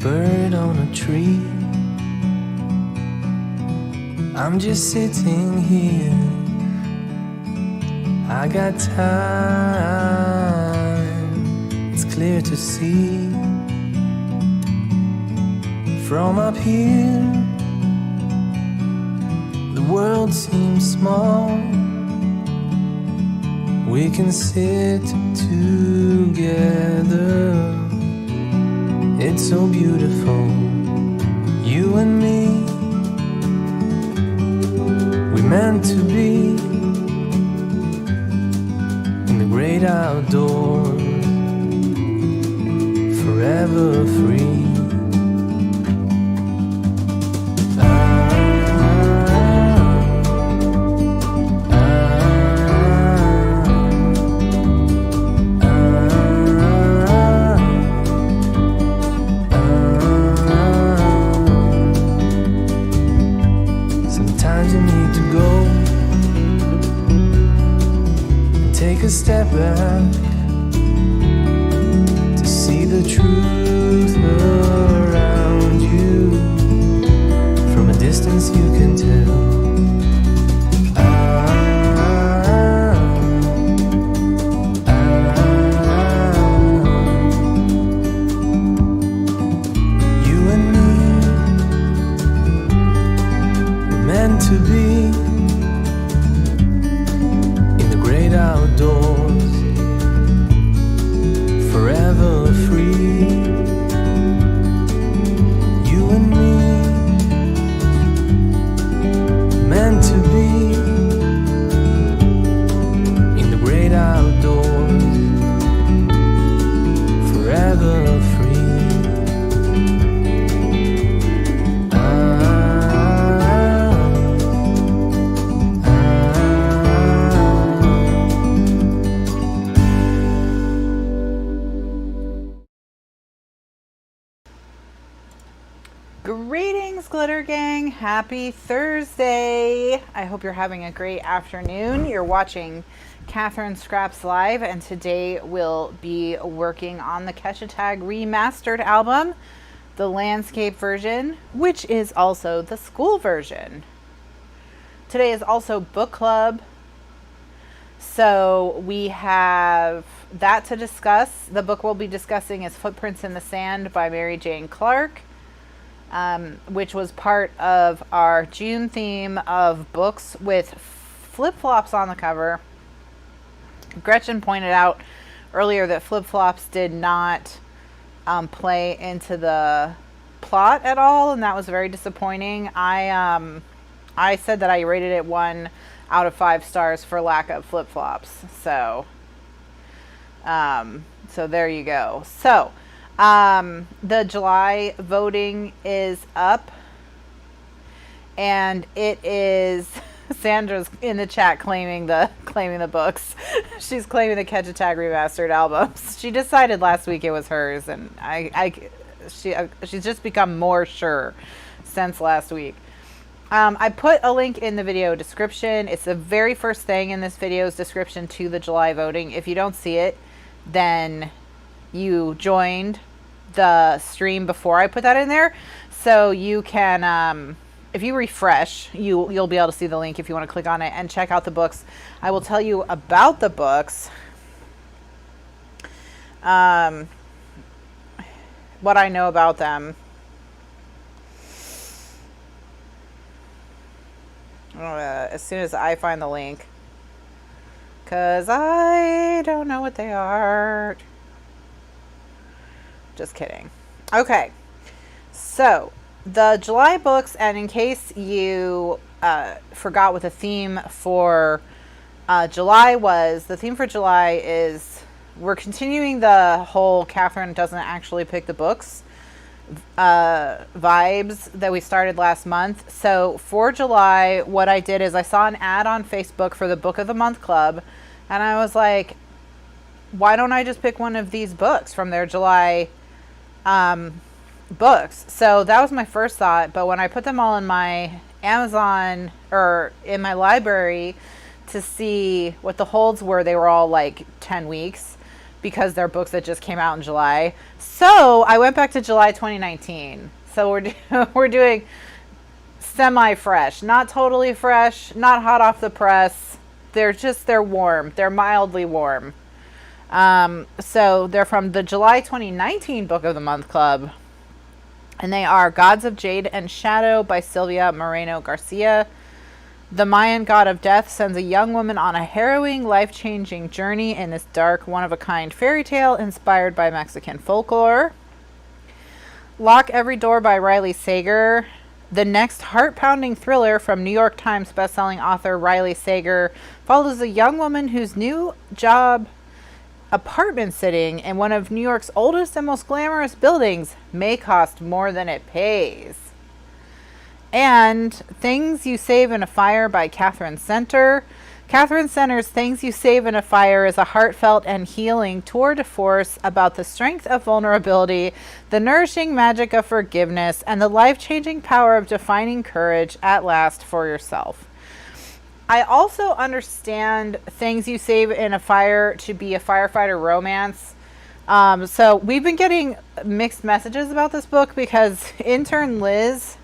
bird on a tree. I'm just sitting here. I got time, it's clear to see. From up here, the world seems small. We can sit together. It's so beautiful, you and me. We're meant to be in the great outdoors, forever free. Sometimes you need to go and take a step back to see the truth around you. From a distance you can tell. to be in the great outdoors, forever free. You and me, meant to be in the great outdoors, forever free. Greetings, Glitter Gang. Happy Thursday. I hope you're having a great afternoon. You're watching Kathryn Scraps Live, and today we'll be working on the Ketchatag Remastered album, the landscape version, which is also the school version. Today is also book club, so we have that to discuss. The book we'll be discussing is Footprints in the Sand by Mary Jane Clark, which was part of our June theme of books with flip-flops on the cover. Gretchen pointed out earlier that flip-flops did not play into the plot at all, and that was very disappointing. I said that I rated it 1 out of 5 stars for lack of flip-flops. So there you go. So the July voting is up, and it is Sandra's in the chat claiming the books. She's claiming the Ketchatag Remastered albums. She decided last week it was hers, and she's just become more sure since last week. I put a link in the video description. It's the very first thing in this video's description to the July voting. If you don't see it, then you joined the stream before I put that in there, so you can if you refresh, you'll be able to see the link if you want to click on it and check out the books. I will tell you about the books, what I know about them. As soon as I find the link, because I don't know what they are. Just kidding. Okay, so the July books, and in case you forgot what the theme for July was, the theme for July is we're continuing the whole Kathryn doesn't actually pick the books vibes that we started last month. So for July, what I did is I saw an ad on Facebook for the Book of the Month Club, and I was like, why don't I just pick one of these books from their July books? So that was my first thought, but when I put them all in my Amazon or in my library to see what the holds were, they were all like 10 weeks because they're books that just came out in July. So I went back to July 2019. So we're doing semi-fresh, not totally fresh, not hot off the press. They're warm. They're mildly warm. So they're from the July 2019 Book of the Month Club, and they are Gods of Jade and Shadow by Silvia Moreno Garcia. The Mayan god of death sends a young woman on a harrowing, life-changing journey in this dark, one-of-a-kind fairy tale inspired by Mexican folklore. Lock Every Door by Riley Sager. The next heart-pounding thriller from New York Times bestselling author Riley Sager follows a young woman whose new job, apartment sitting in one of New York's oldest and most glamorous buildings, may cost more than it pays. And Things You Save in a Fire by Kathryn Center. Kathryn Center's Things You Save in a Fire is a heartfelt and healing tour de force about the strength of vulnerability, the nourishing magic of forgiveness, and the life-changing power of defining courage at last for yourself. I also understand Things You Save in a Fire to be a firefighter romance. So we've been getting mixed messages about this book because intern Liz,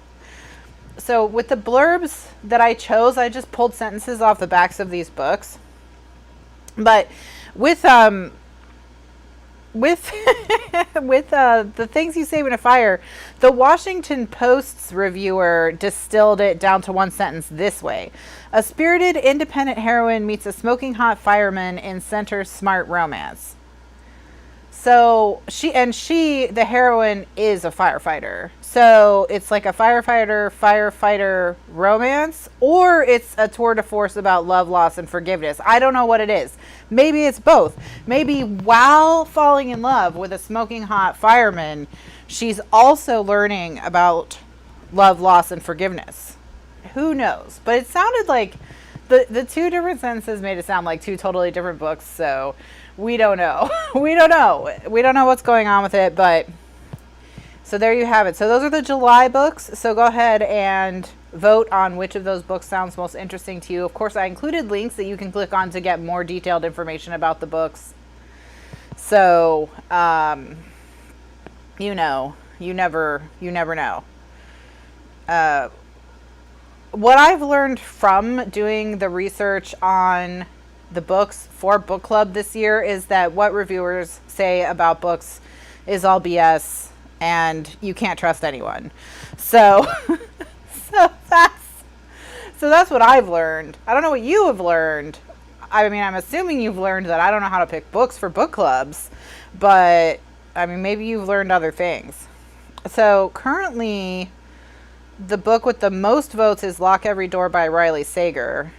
so with the blurbs that I chose, I just pulled sentences off the backs of these books. But with with with the things you save in a fire, the Washington Post's reviewer distilled it down to one sentence this way: a spirited independent heroine meets a smoking hot fireman in center smart romance. So the heroine is a firefighter. So it's like a firefighter romance, or it's a tour de force about love, loss, and forgiveness. I don't know what it is. Maybe it's both. Maybe while falling in love with a smoking hot fireman, she's also learning about love, loss, and forgiveness. Who knows? But it sounded like the two different sentences made it sound like two totally different books. So we don't know. We don't know what's going on with it, but so there you have it. So those are the July books. So go ahead and vote on which of those books sounds most interesting to you. Of course, I included links that you can click on to get more detailed information about the books. So, you never know. What I've learned from doing the research on the books for book club this year is that what reviewers say about books is all BS, and you can't trust anyone. So that's what I've learned. I don't know what you have learned. I mean, I'm assuming you've learned that I don't know how to pick books for book clubs, but I mean, maybe you've learned other things. So currently, the book with the most votes is Lock Every Door by Riley Sager.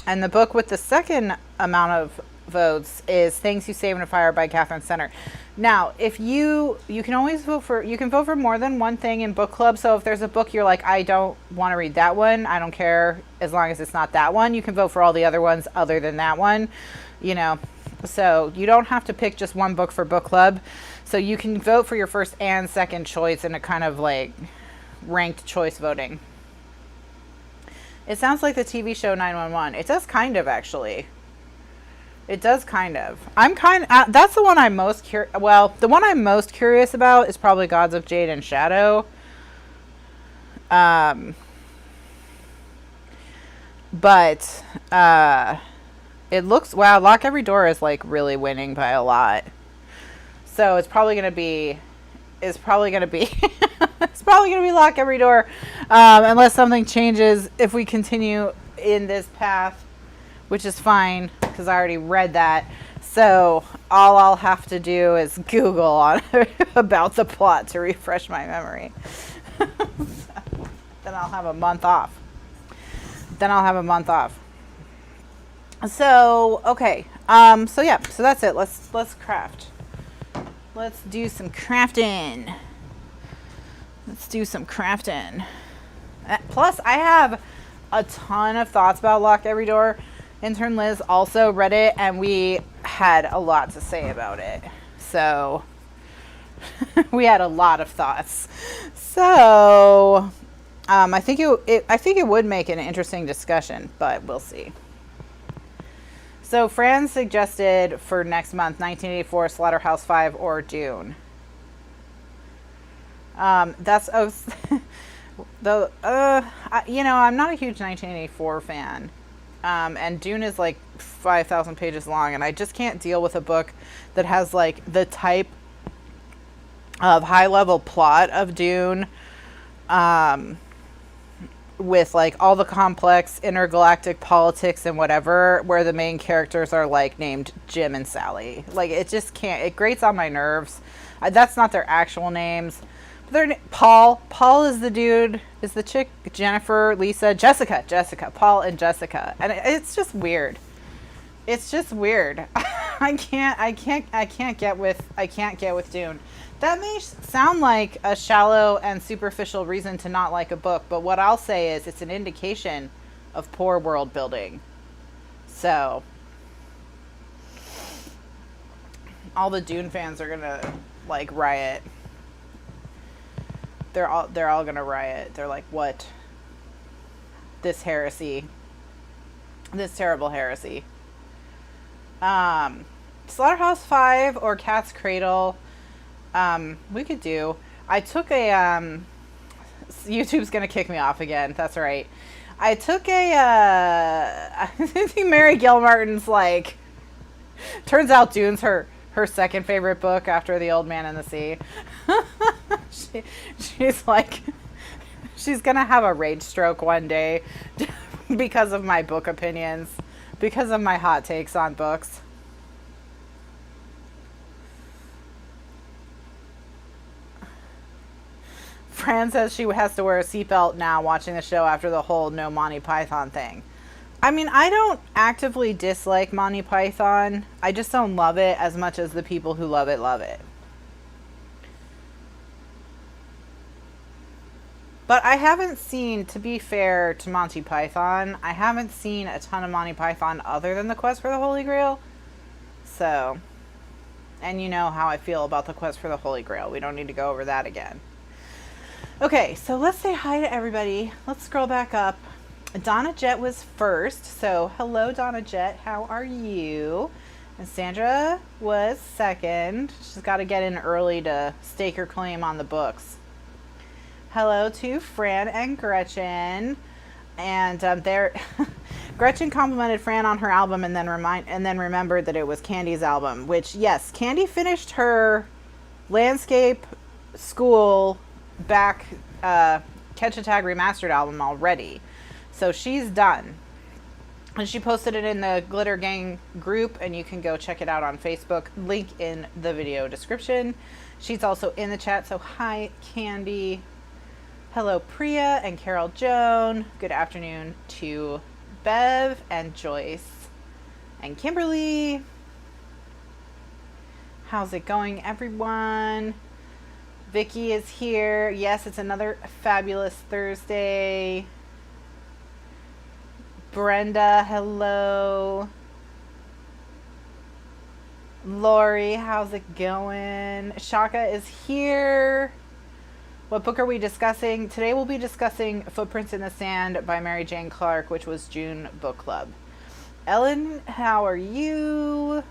And the book with the second amount of votes is Things You Save in a Fire by Kathryn Scraps. Now, if you can always vote for more than one thing in book club. So if there's a book you're like, I don't want to read that one, I don't care as long as it's not that one, you can vote for all the other ones other than that one, So you don't have to pick just one book for book club. So you can vote for your first and second choice in a kind of like ranked choice voting. It sounds like the TV show 911. It does kind of, actually. It does kind of. That's the one I'm most the one I'm most curious about is probably Gods of Jade and Shadow. But it looks, wow, Lock Every Door is like really winning by a lot. So it's probably going to be it's probably going to be Lock Every Door, unless something changes if we continue in this path, which is fine because I already read that. So all I'll have to do is Google on about the plot to refresh my memory. Then I'll have a month off. So okay, so that's it. Let's craft. Let's do some crafting. Plus, I have a ton of thoughts about Lock Every Door. Intern Liz also read it, and we had a lot to say about it. So, we had a lot of thoughts. So, I think it would make an interesting discussion, but we'll see. So Fran suggested for next month 1984 Slaughterhouse-5 or Dune. I'm not a huge 1984 fan. And Dune is like 5,000 pages long, and I just can't deal with a book that has like the type of high-level plot of Dune, with like all the complex intergalactic politics and whatever, where the main characters are like named Jim and Sally. Like it just can't. It grates on my nerves. That's not their actual names. They're Paul. Paul is the dude. Is the chick Jennifer, Lisa, Jessica. Paul and Jessica, and it's just weird. I can't get with Dune. That may sound like a shallow and superficial reason to not like a book, but what I'll say is it's an indication of poor world building. So, all the Dune fans are gonna like riot. They're all gonna riot. They're like, what? This heresy. This terrible heresy. Slaughterhouse-5 or Cat's Cradle. We could do. I took a YouTube's gonna kick me off again. That's right. I took I think Mary Gilmartin's like. Turns out Dune's her her second favorite book after The Old Man and the Sea. She's like, she's gonna have a rage stroke one day because of my book opinions, because of my hot takes on books. Fran says she has to wear a seatbelt now watching the show after the whole no Monty Python thing. I mean, I don't actively dislike Monty Python. I just don't love it as much as the people who love it love it. But I haven't seen, to be fair to Monty Python, I haven't seen a ton of Monty Python other than The Quest for the Holy Grail. So, and you know how I feel about The Quest for the Holy Grail. We don't need to go over that again. Okay, so let's say hi to everybody. Let's scroll back up. Donna Jet was first. So, hello, Donna Jet. How are you? And Sandra was second. She's got to get in early to stake her claim on the books. Hello to Fran and Gretchen. And Gretchen complimented Fran on her album and then remembered that it was Candy's album, which, yes, Candy finished her landscape school back Catch a Tag Remastered album already. So she's done. And she posted it in the Glitter Gang group, and you can go check it out on Facebook. Link in the video description. She's also in the chat, so hi, Candy. Hello, Priya and Carol Joan. Good afternoon to Bev and Joyce and Kimberly. How's it going, everyone? Vicky is here. Yes, it's another fabulous Thursday. Brenda, hello. Lori, how's it going? Shaka is here. What book are we discussing? Today we'll be discussing Footprints in the Sand by Mary Jane Clark, which was June Book Club. Ellen, how are you?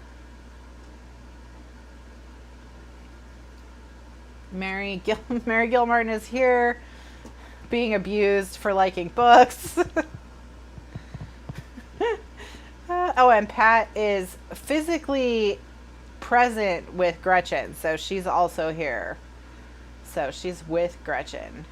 Mary Gilmartin is here, being abused for liking books. Oh, and Pat is physically present with Gretchen, so she's also here. So she's with Gretchen.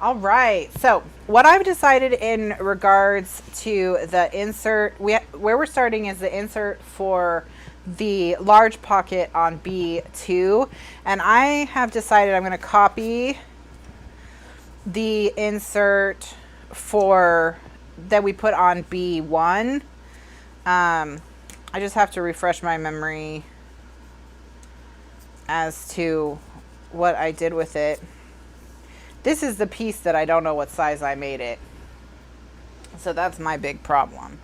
All right. So what I've decided in regards to the insert, where we're starting is the insert for the large pocket on B2. And I have decided I'm going to copy the insert for that we put on B1. I just have to refresh my memory as to what I did with it. This is the piece that I don't know what size I made it. So that's my big problem.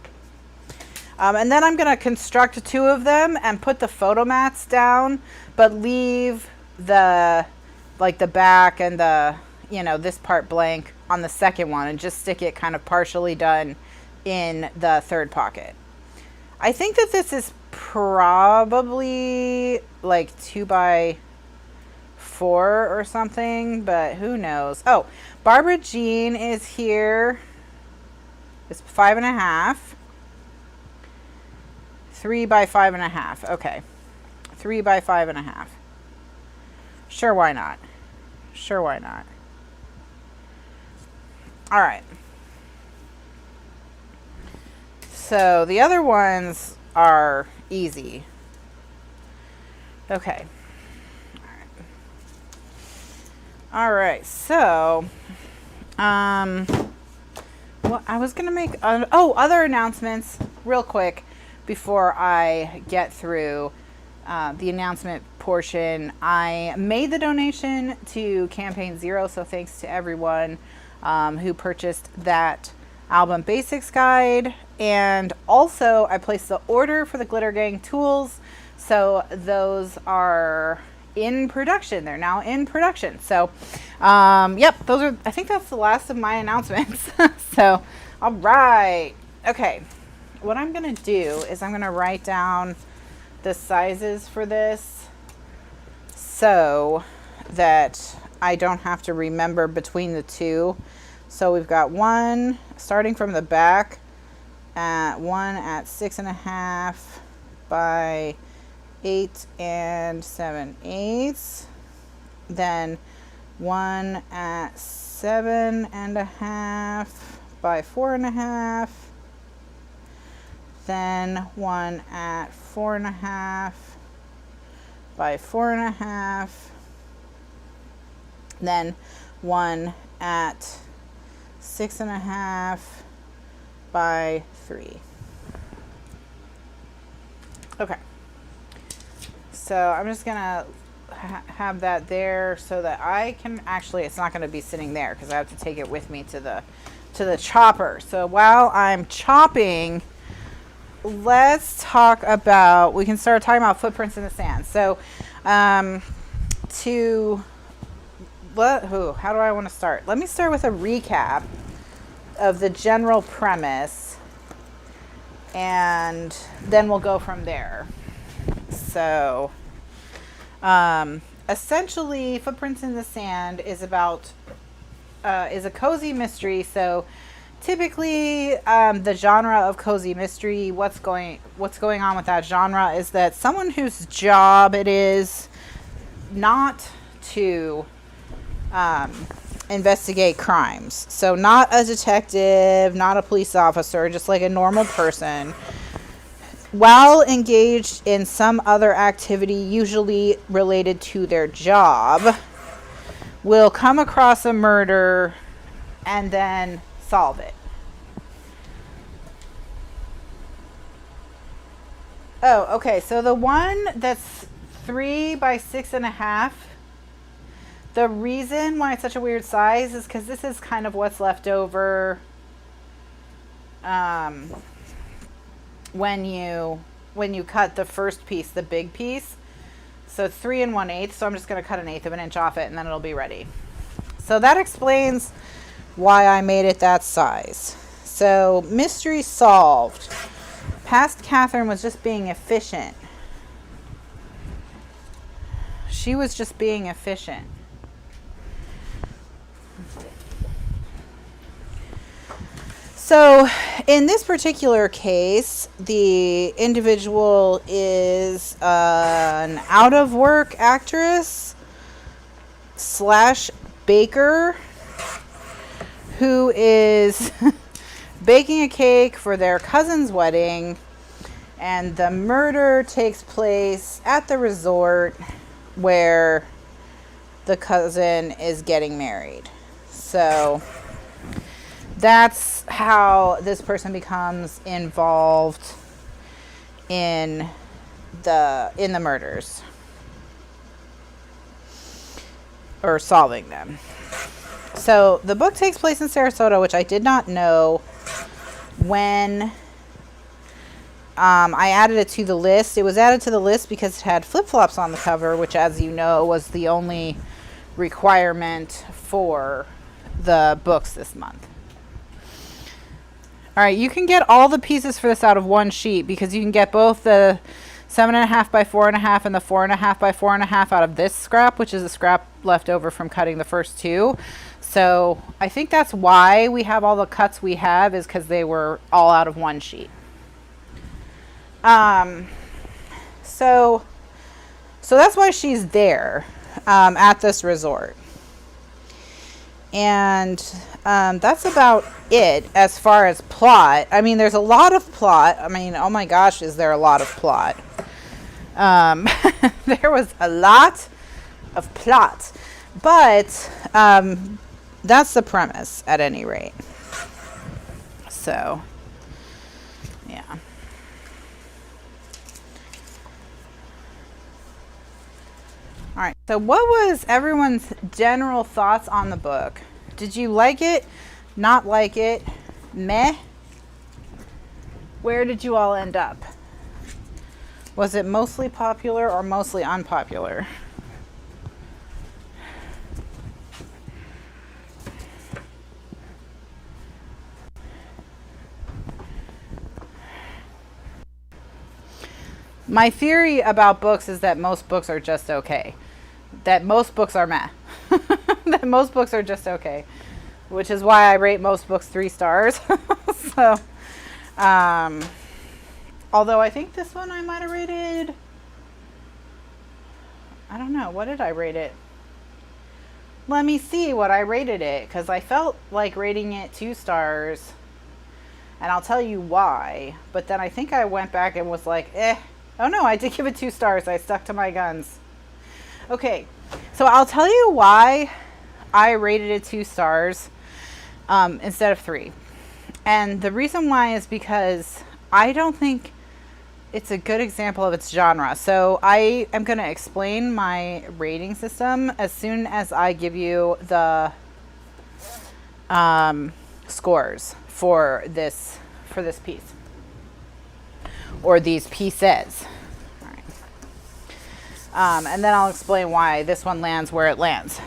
And then I'm going to construct two of them and put the photo mats down, but leave the back and the, this part blank on the second one and just stick it kind of partially done in the third pocket. I think that this is probably like 2x4 or something, but who knows? Oh, Barbara Jean is here. It's 5.5. 3x5.5. Okay. 3x5.5. Sure, why not? Sure, why not? All right. So the other ones are easy. Okay. All right. So, well, I was going to make, other announcements real quick before I get through the announcement portion. I made the donation to Campaign Zero, so thanks to everyone who purchased that album basics guide. And also I placed the order for the Glitter Gang tools. So those are in production. They're now in production. So, yep, I think that's the last of my announcements. So, all right. Okay. What I'm going to do is I'm going to write down the sizes for this so that I don't have to remember between the two. So we've got one starting from the back, one at 6.5 by 8 7/8, then 1 at 7.5 by 4.5, then 1 at 4.5 by 4.5, then 1 at 6.5 by 3. Okay, so I'm just gonna have that there so that I can actually, it's not going to be sitting there because I have to take it with me to the chopper. So while I'm chopping, let's talk about, we can start talking about footprints in the sand. So how do I want to start? Let me start with a recap of the general premise, and then we'll go from there. So essentially, Footprints in the Sand is about is a cozy mystery. So typically, the genre of cozy mystery, what's going on with that genre is that someone whose job it is not to investigate crimes. So not a detective, not a police officer, just like a normal person, while engaged in some other activity, usually related to their job, will come across a murder and then solve it. Oh, okay. So the one that's 3 by 6.5, the reason why it's such a weird size is because this is kind of what's left over when you cut the first piece, the big piece. So it's 3 1/8. So I'm just going to cut 1/8 of an inch off it, and then it'll be ready. So that explains why I made it that size. So mystery solved. Past Kathryn was just being efficient. She was just being efficient. So in this particular case, the individual is an out-of-work actress / baker who is baking a cake for their cousin's wedding, and the murder takes place at the resort where the cousin is getting married. So that's how this person becomes involved in the murders, or solving them. So the book takes place in Sarasota, which I did not know when I added it to the list. It was added to the list because it had flip-flops on the cover, which, as you know, was the only requirement for the books this month. All right, you can get all the pieces for this out of one sheet because you can get both the 7.5 by 4.5 and the 4.5 by 4.5 out of this scrap, which is a scrap left over from cutting the first two. So I think that's why we have all the cuts we have, is because they were all out of one sheet. So that's why she's there at this resort. And that's about it as far as plot. I mean, there's a lot of plot. I mean, oh my gosh, is there a lot of plot? There was a lot of plot. But that's the premise, at any rate. So, yeah. All right, so what was everyone's general thoughts on the book? Did you like it? Not like it? Meh? Where did you all end up? Was it mostly popular or mostly unpopular? My theory about books is that most books are just okay. That most books are meh. That most books are just okay. Which is why I rate most books 3 stars. So, although I think this one I might have rated I don't know. What did I rate it? Let me see what I rated it, because I felt like rating it 2 stars. And I'll tell you why. But then I think I went back and was like, Oh no, I did give it 2 stars. I stuck to my guns. Okay, so I'll tell you why I rated it 2 stars instead of 3. And the reason why is because I don't think it's a good example of its genre. So I am going to explain my rating system as soon as I give you the scores for this piece, or these pieces. All right. And then I'll explain why this one lands where it lands.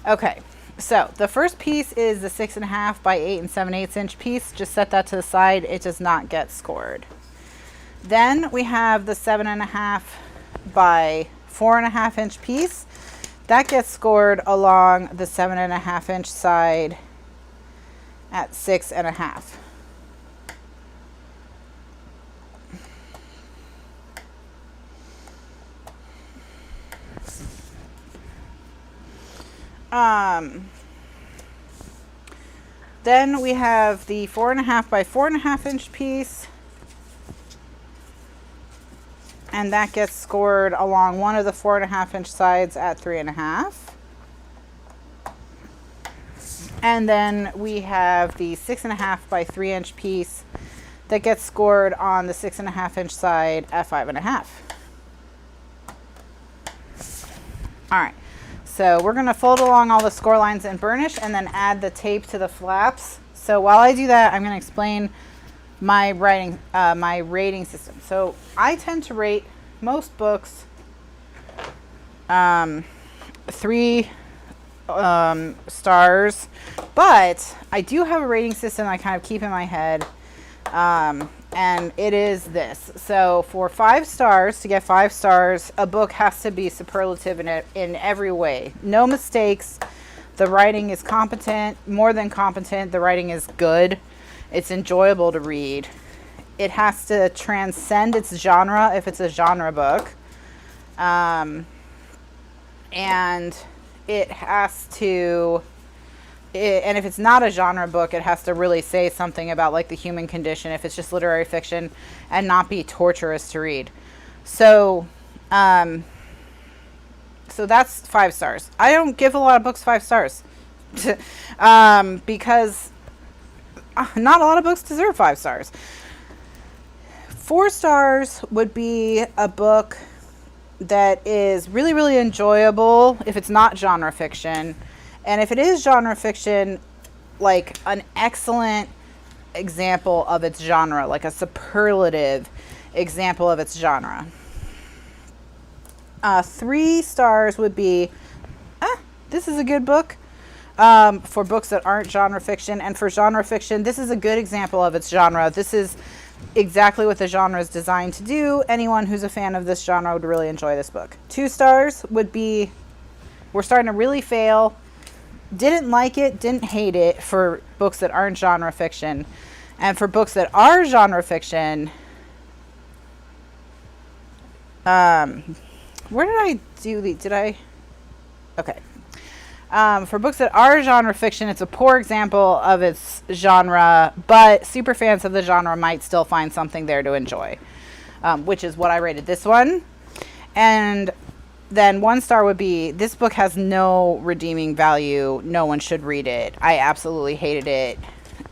Okay, so the first piece is the 6.5 by 8 7/8 inch piece. Just set that to the side. It does not get scored. Then we have the 7.5 by 4.5 inch piece. That gets scored along the 7.5 inch side at 6.5. Then we have the 4.5 by 4.5 inch piece, and that gets scored along one of the 4.5 inch sides at 3.5. And then we have the 6.5 by 3 inch piece that gets scored on the 6.5 inch side at 5.5. All right. So we're going to fold along all the score lines and burnish and then add the tape to the flaps. So while I do that, I'm going to explain my rating system. So I tend to rate most books 3 stars, but I do have a rating system I kind of keep in my head, and it is this. So for 5 stars, to get 5 stars, a book has to be superlative in every way. No mistakes. The writing is competent, more than competent. The writing is good. It's enjoyable to read. It has to transcend its genre if it's a genre book. And it has to, and if it's not a genre book, it has to really say something about like the human condition if it's just literary fiction, and not be torturous to read. So, so that's 5 stars. I don't give a lot of books 5 stars because not a lot of books deserve 5 stars. 4 stars would be a book that is really, really enjoyable if it's not genre fiction. And if it is genre fiction, like an excellent example of its genre, like a superlative example of its genre. 3 stars would be, this is a good book for books that aren't genre fiction. And for genre fiction, this is a good example of its genre. This is exactly what the genre is designed to do. Anyone who's a fan of this genre would really enjoy this book. 2 stars would be, we're starting to really fail. Didn't like it, didn't hate it for books that aren't genre fiction. And for books that are genre fiction, where did I do the, okay. For books that are genre fiction, it's a poor example of its genre, but super fans of the genre might still find something there to enjoy, which is what I rated this one. And then 1 star would be, this book has no redeeming value. No one should read it. I absolutely hated it.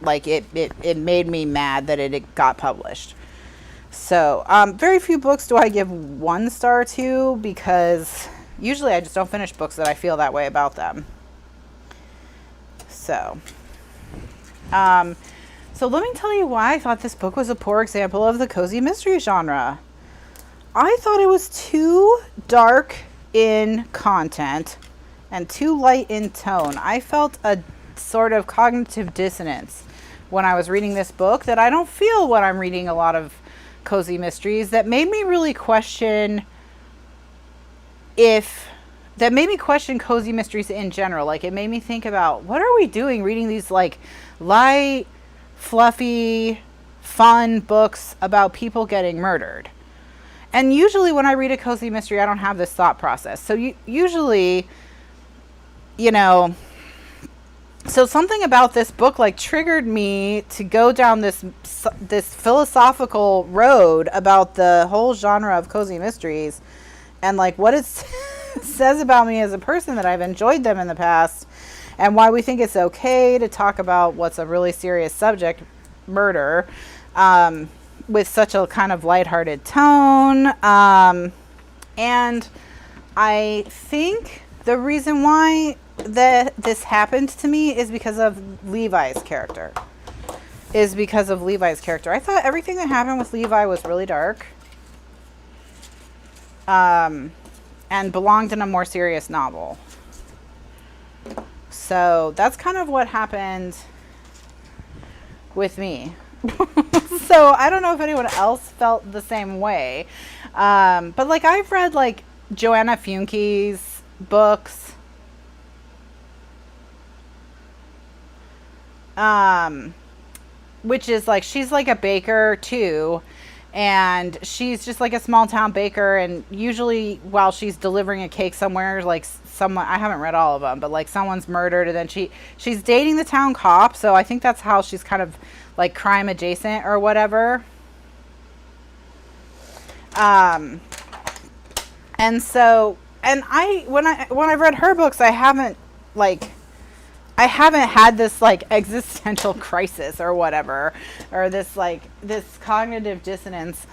Like it made me mad that it got published. So very few books do I give 1 star to, because usually I just don't finish books that I feel that way about them. So, so let me tell you why I thought this book was a poor example of the cozy mystery genre. I thought it was too dark in content and too light in tone. I felt a sort of cognitive dissonance when I was reading this book that I don't feel when I'm reading a lot of cozy mysteries, that made me really question cozy mysteries in general. Like, it made me think about, what are we doing reading these like light, fluffy, fun books about people getting murdered? And usually when I read a cozy mystery, I don't have this thought process. So usually, you know, so something about this book like triggered me to go down this philosophical road about the whole genre of cozy mysteries and like what it says about me as a person, that I've enjoyed them in the past, and why we think it's okay to talk about what's a really serious subject, murder, with such a kind of lighthearted tone. And I think the reason why that this happened to me is because of Levi's character. I thought everything that happened with Levi was really dark, and belonged in a more serious novel. So that's kind of what happened with me. So I don't know if anyone else felt the same way. But like I've read like Joanna Funke's books. Which is like, she's like a baker too. And she's just like a small town baker. And usually while she's delivering a cake somewhere, like someone, I haven't read all of them, but like someone's murdered, and then she's dating the town cop. So I think that's how she's kind of like crime adjacent or whatever. And so, and when I've read her books, I haven't had this like existential crisis or whatever, or this cognitive dissonance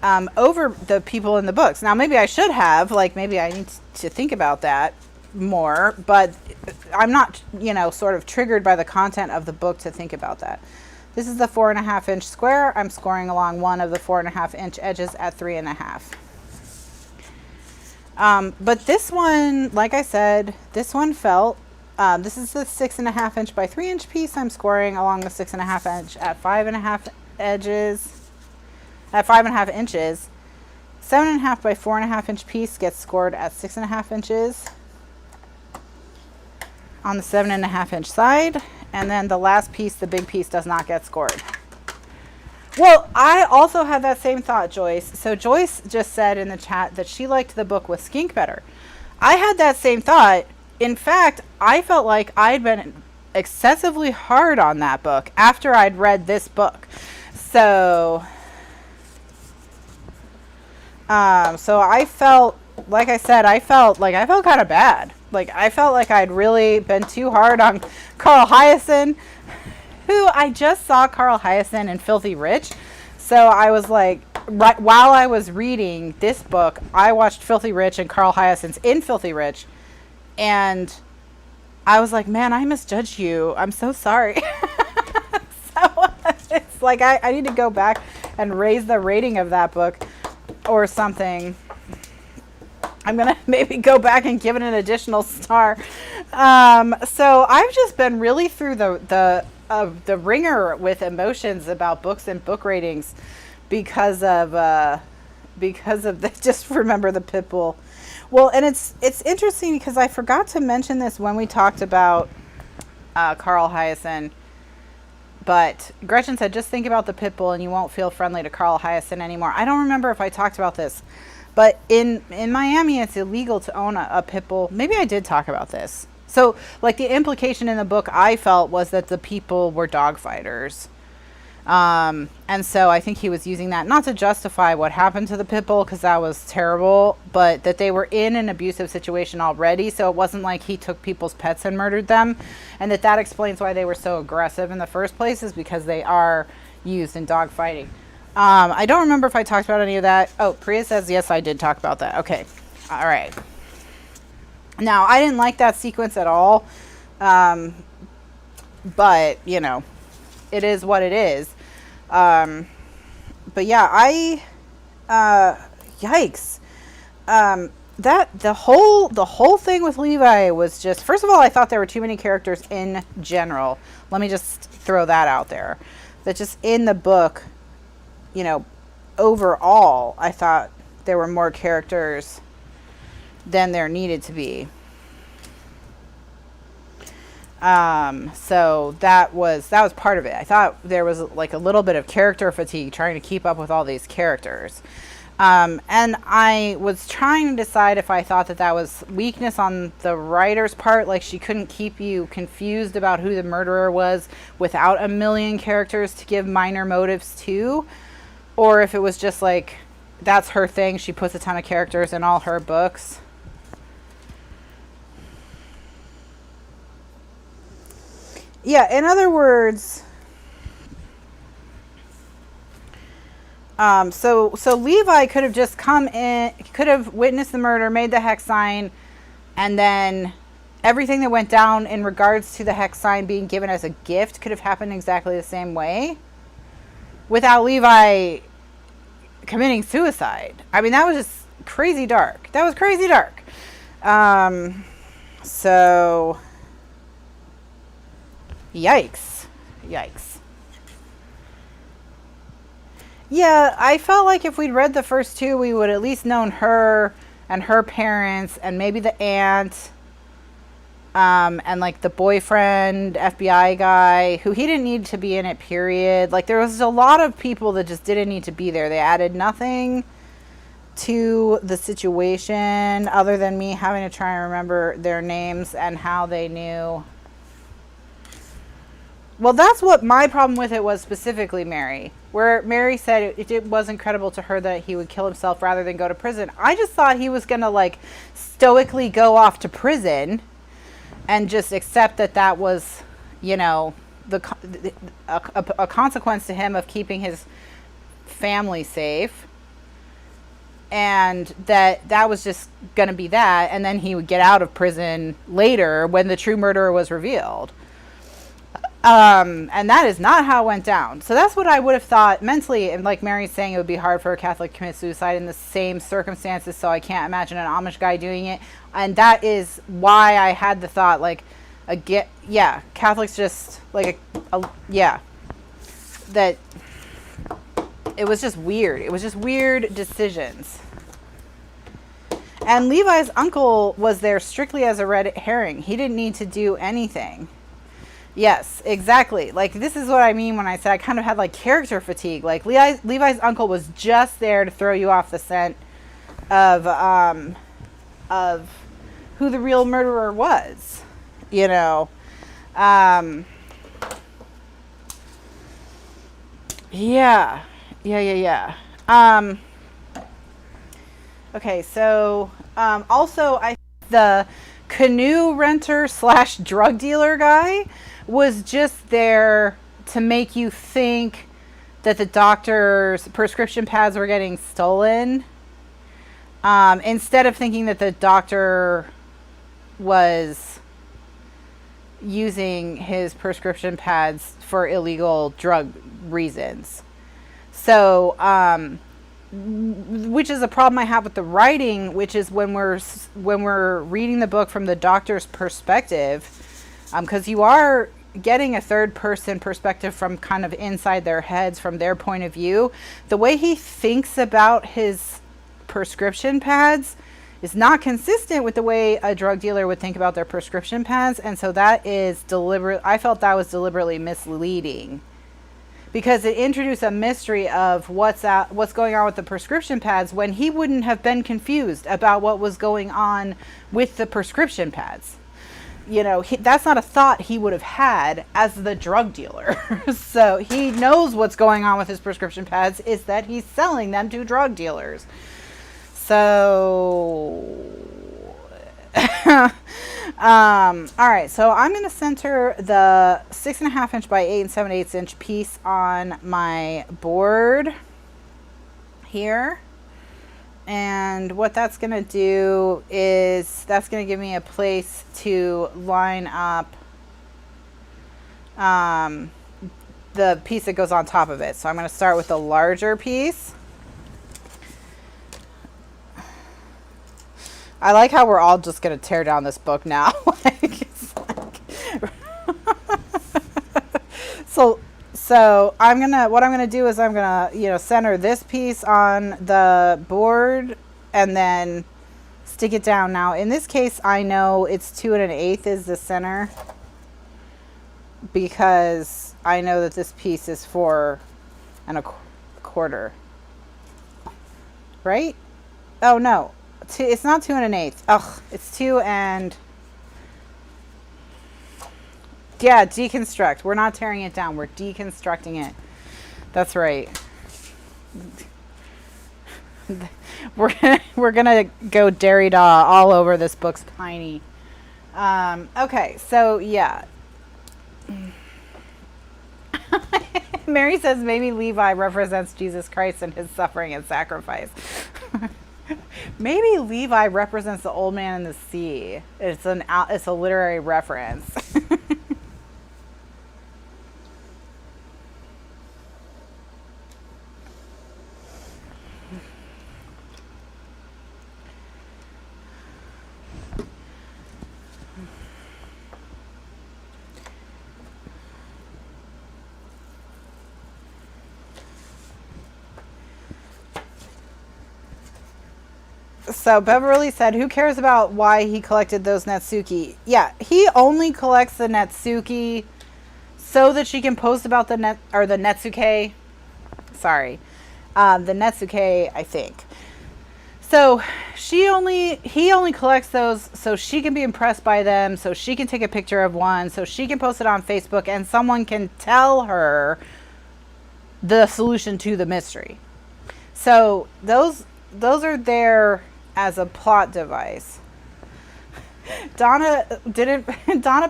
over the people in the books. Now maybe I should have, like maybe I need to think about that more, but I'm not, sort of triggered by the content of the book to think about that. This is the 4.5 inch square. I'm scoring along one of the 4.5 inch edges at 3.5. But this one, like I said, this one felt, this is the 6.5 inch by 3 inch piece. I'm scoring along the 6.5 inch at 5.5 edges, at 5.5 inches. 7.5 by 4.5 inch piece gets scored at 6.5 inches on the 7.5 inch side. And then the last piece, the big piece, does not get scored. Well, I also had that same thought, Joyce. So Joyce just said in the chat that she liked the book with Skink better. I had that same thought. In fact, I felt like I'd been excessively hard on that book after I'd read this book. So I felt, like I said, I felt kind of bad. Like I felt like I'd really been too hard on Carl Hiaasen, who I just saw Carl Hiaasen in Filthy Rich. So I was like, right while I was reading this book, I watched Filthy Rich and Carl Hiaasen's in Filthy Rich. And I was like, man, I misjudged you. I'm so sorry. So it's like, I need to go back and raise the rating of that book or something. I'm going to maybe go back and give it an additional star. So I've just been really through the ringer with emotions about books and book ratings because of just remember the Pitbull. Well, and it's interesting because I forgot to mention this when we talked about Carl Hiaasen. But Gretchen said, just think about the Pitbull and you won't feel friendly to Carl Hiaasen anymore. I don't remember if I talked about this. But in Miami, it's illegal to own a Pitbull. Maybe I did talk about this. So, like, the implication in the book I felt was that the people were dog fighters. And so I think he was using that not to justify what happened to the Pitbull, because that was terrible, but that they were in an abusive situation already. So it wasn't like he took people's pets and murdered them. And that explains why they were so aggressive in the first place, is because they are used in dog fighting. I don't remember if I talked about any of that. Oh, Priya says, yes, I did talk about that. Okay. All right. Now, I didn't like that sequence at all. But, it is what it is. But yeah, yikes. The whole thing with Levi was just, first of all, I thought there were too many characters in general. Let me just throw that out there. That just in the book, overall, I thought there were more characters than there needed to be. So that was part of it. I thought there was like a little bit of character fatigue trying to keep up with all these characters. And I was trying to decide if I thought that that was weakness on the writer's part, like she couldn't keep you confused about who the murderer was without a million characters to give minor motives to, or if it was just like that's her thing. She puts a ton of characters in all her books. Yeah, in other words, so Levi could have just come in, could have witnessed the murder, made the hex sign, and then everything that went down in regards to the hex sign being given as a gift could have happened exactly the same way without Levi committing suicide. I mean, that was just crazy dark. That was crazy dark. So, yikes. Yikes. Yeah, I felt like if we'd read the first two, we would at least known her and her parents and maybe the aunt, and like the boyfriend, FBI guy, who he didn't need to be in it, period. Like there was a lot of people that just didn't need to be there. They added nothing to the situation other than me having to try and remember their names and how they knew. Well, that's what my problem with it was specifically, Mary. Where Mary said it was incredible to her that he would kill himself rather than go to prison. I just thought he was going to like stoically go off to prison and just accept that that was, you know, a consequence to him of keeping his family safe. And that was just going to be that. And then he would get out of prison later when the true murderer was revealed. And that is not how it went down. So that's what I would have thought mentally. And like Mary's saying, it would be hard for a Catholic to commit suicide in the same circumstances. So I can't imagine an Amish guy doing it. And that is why I had the thought, like, yeah, Catholics just like, yeah, that it was just weird. It was just weird decisions. And Levi's uncle was there strictly as a red herring. He didn't need to do anything. Yes, exactly. Like, this is what I mean when I said I kind of had, like, character fatigue. Like, Levi's uncle was just there to throw you off the scent of who the real murderer was, you know. Yeah. Okay, so, also, the canoe renter / drug dealer guy was just there to make you think that the doctor's prescription pads were getting stolen, instead of thinking that the doctor was using his prescription pads for illegal drug reasons. So, which is a problem I have with the writing, which is when we're reading the book from the doctor's perspective, because you are getting a third person perspective from kind of inside their heads, from their point of view. The way he thinks about his prescription pads is not consistent with the way a drug dealer would think about their prescription pads, and so that is deliberate. I felt that was deliberately misleading, because it introduced a mystery of what's going on with the prescription pads when he wouldn't have been confused about what was going on with the prescription pads. You know, that's not a thought he would have had as the drug dealer. So he knows what's going on with his prescription pads is that he's selling them to drug dealers. So, all right, so I'm going to center the 6.5 inch by 8 7/8 inch piece on my board here. And what that's going to do is that's going to give me a place to line up the piece that goes on top of it. So I'm going to start with the larger piece. I like how we're all just going to tear down this book now. So what I'm gonna do is I'm gonna center this piece on the board and then stick it down. Now in this case I know it's 2 1/8 is the center, because I know that this piece is 4 1/4. right? Oh no, it's not 2 1/8. Ugh, it's 2 and yeah, deconstruct. We're not tearing it down. We're deconstructing it. That's right. We're gonna go Derrida all over this book's piney. Okay, so yeah. Mary says maybe Levi represents Jesus Christ and his suffering and sacrifice. Maybe Levi represents the old man in the sea. It's a literary reference. So Beverly said, who cares about why he collected those Netsuki? Yeah, he only collects the Netsuki so that she can post about the Netsuke. Sorry. The Netsuke, I think. So he only collects those so she can be impressed by them, so she can take a picture of one, so she can post it on Facebook and someone can tell her the solution to the mystery. So those are there as a plot device. Donna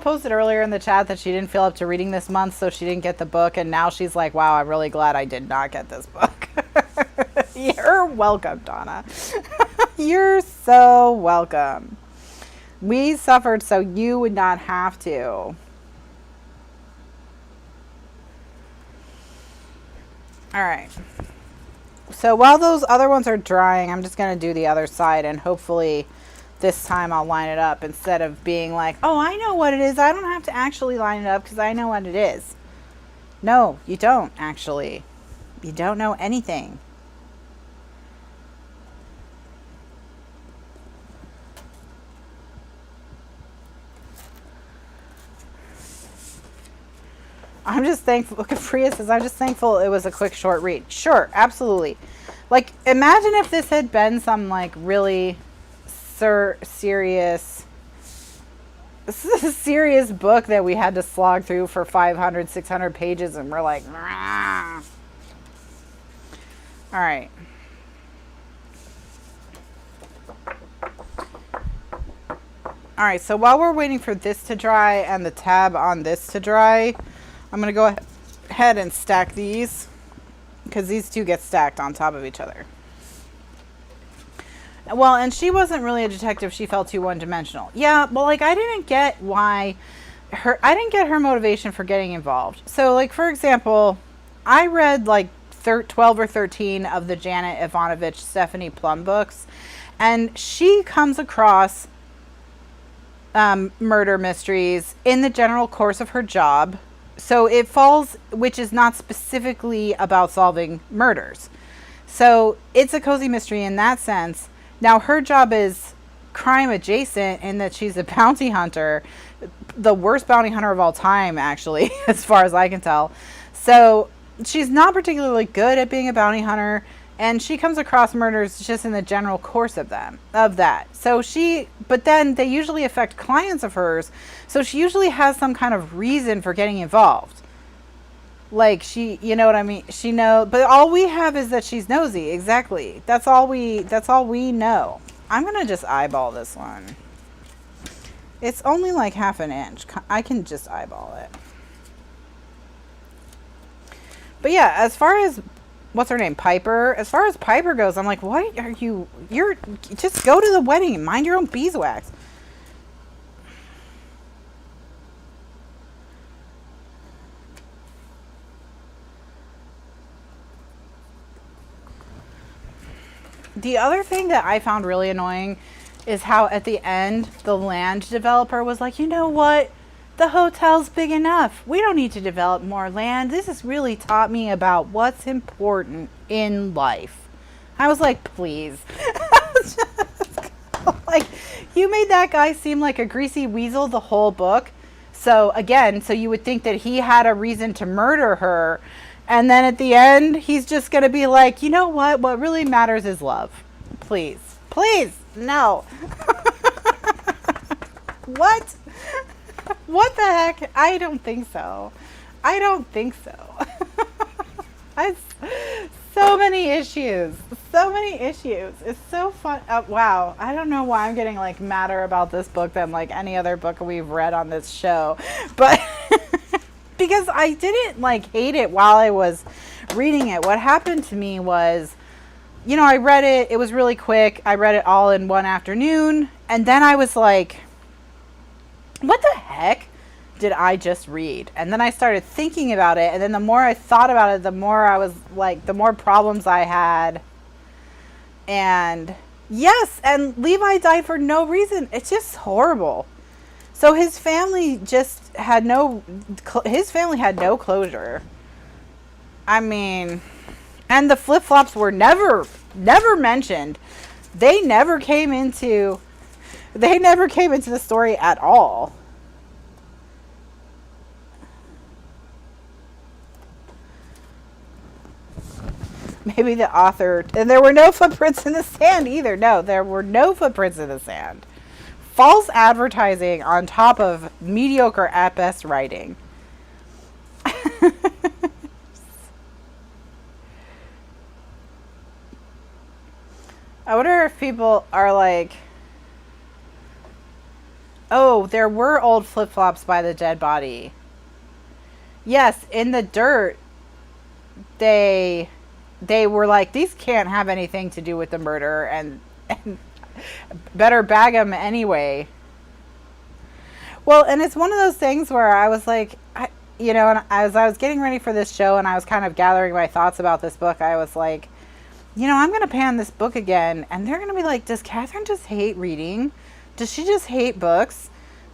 posted earlier in the chat that she didn't feel up to reading this month, so she didn't get the book, and now she's like, wow, I'm really glad I did not get this book. You're welcome, Donna. You're so welcome. We suffered so you would not have to. All right. So while those other ones are drying, I'm just going to do the other side, and hopefully this time I'll line it up instead of being like, oh, I know what it is. I don't have to actually line it up because I know what it is. No, you don't actually. You don't know anything. I'm just thankful. Priya says, I'm just thankful it was a quick, short read. Sure, absolutely. Like, imagine if this had been some, like, really serious book that we had to slog through for 500, 600 pages, and we're like, nah. All right. All right, so while we're waiting for this to dry and the tab on this to dry, I'm going to go ahead and stack these because these two get stacked on top of each other. Well, and she wasn't really a detective. She felt too one-dimensional. Yeah, but like I didn't get her motivation for getting involved. So like, for example, I read like 12 or 13 of the Janet Ivanovich Stephanie Plum books, and she comes across murder mysteries in the general course of her job. So it falls, which is not specifically about solving murders. So it's a cozy mystery in that sense. Now her job is crime adjacent in that she's a bounty hunter, the worst bounty hunter of all time, actually, as far as I can tell. So she's not particularly good at being a bounty hunter, and she comes across murders just in the general course of that. So but then they usually affect clients of hers. So she usually has some kind of reason for getting involved. Like you know what I mean? But all we have is that she's nosy. Exactly. That's all we know. I'm going to just eyeball this one. It's only like half an inch. I can just eyeball it. But yeah, as far as what's her name? Piper. As far as Piper goes, I'm like, what are you're just go to the wedding and mind your own beeswax. The other thing that I found really annoying is how at the end, the land developer was like, you know what? The hotel's big enough. We don't need to develop more land. This has really taught me about what's important in life. I was like, please. Like, you made that guy seem like a greasy weasel the whole book. So again, so you would think that he had a reason to murder her. And then at the end, he's just going to be like, you know what? What really matters is love. Please. Please. No. What? What the heck? I don't think so. I don't think so. So many issues. So many issues. It's so fun. Wow. I don't know why I'm getting like madder about this book than like any other book we've read on this show. But because I didn't like hate it while I was reading it. What happened to me was, you know, I read it. It was really quick. I read it all in one afternoon. And then I was like, what the heck did I just read? And then I started thinking about it. And then the more I thought about it, the more I was like, the more problems I had. And yes, and Levi died for no reason. It's just horrible. So his family just had his family had no closure. I mean, and the flip-flops were never mentioned. They never came into the story at all. Maybe the author, and there were no footprints in the sand either. No, there were no footprints in the sand. False advertising on top of mediocre at best writing. I wonder if people are like, oh, there were old flip-flops by the dead body. Yes, in the dirt, they were like, these can't have anything to do with the murder, and better bag them anyway. Well, and it's one of those things where I was like, you know, and as I was getting ready for this show and I was kind of gathering my thoughts about this book, I was like, you know, I'm going to pan this book again, and they're going to be like, does Kathryn just hate reading? Does she just hate books?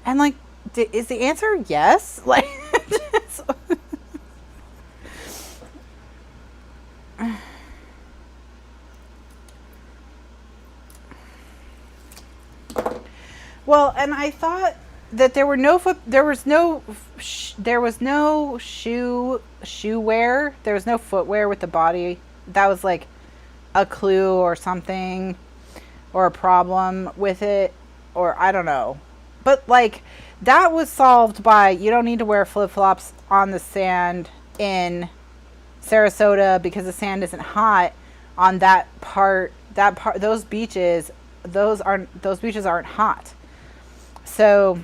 And like, is the answer yes? Like, well, and I thought that there was no shoe wear. There was no footwear with the body. That was like a clue or something, or a problem with it, or I don't know. But like, that was solved by, you don't need to wear flip-flops on the sand in Sarasota because the sand isn't hot on those beaches aren't hot. So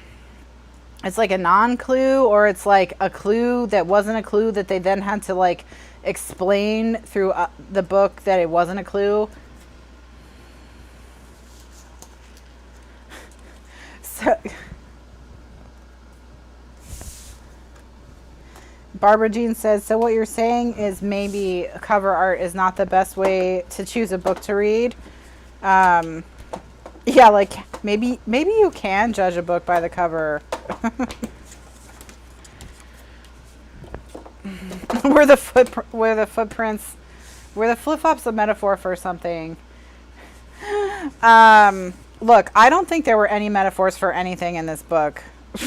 it's like a non-clue, or it's like a clue that wasn't a clue that they then had to like explain through the book that it wasn't a clue. So Barbara Jean says, so what you're saying is maybe cover art is not the best way to choose a book to read. Yeah, like maybe you can judge a book by the cover. Were the footprints, were the flip-flops a metaphor for something? Look, I don't think there were any metaphors for anything in this book.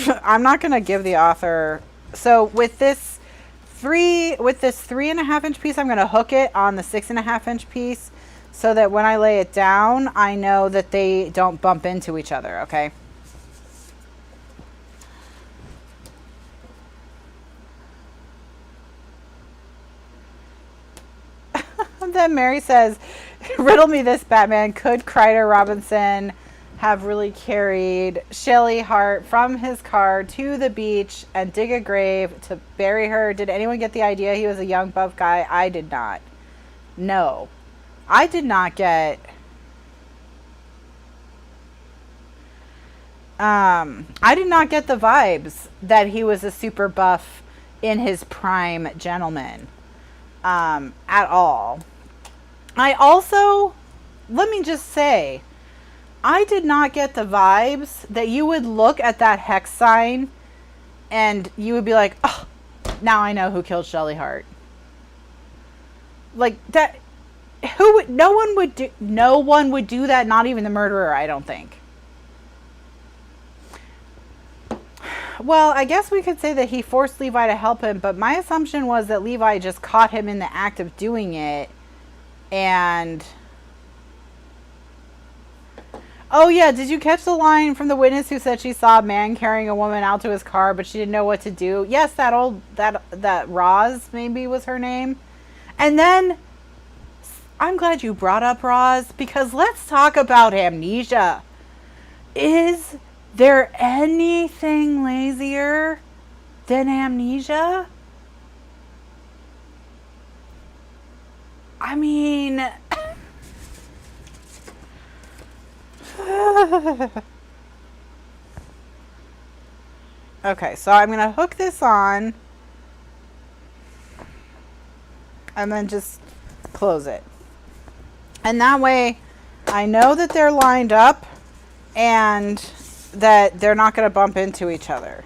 I'm not going to give the author. So with this 3.5 inch piece, I'm going to hook it on the 6.5 inch piece so that when I lay it down, I know that they don't bump into each other. Okay. Then Mary says, riddle me this, Batman. Could Crider Robinson have really carried Shelley Hart from his car to the beach and dig a grave to bury her? Did anyone get the idea he was a young buff guy? I did not. No. I did not get... I did not get the vibes that he was a super buff in his prime gentleman. At all. I also, let me just say, I did not get the vibes that you would look at that hex sign and you would be like, oh, now I know who killed Shelley Hart. Like that, no one would do that, not even the murderer, I don't think. Well, I guess we could say that he forced Levi to help him, but my assumption was that Levi just caught him in the act of doing it. And oh yeah, did you catch the line from the witness who said she saw a man carrying a woman out to his car, but she didn't know what to do? Yes, that Roz maybe was her name. And then I'm glad you brought up Roz, because let's talk about amnesia. Is there anything lazier than amnesia? I mean, okay, so I'm going to hook this on and then just close it. And that way I know that they're lined up and that they're not going to bump into each other.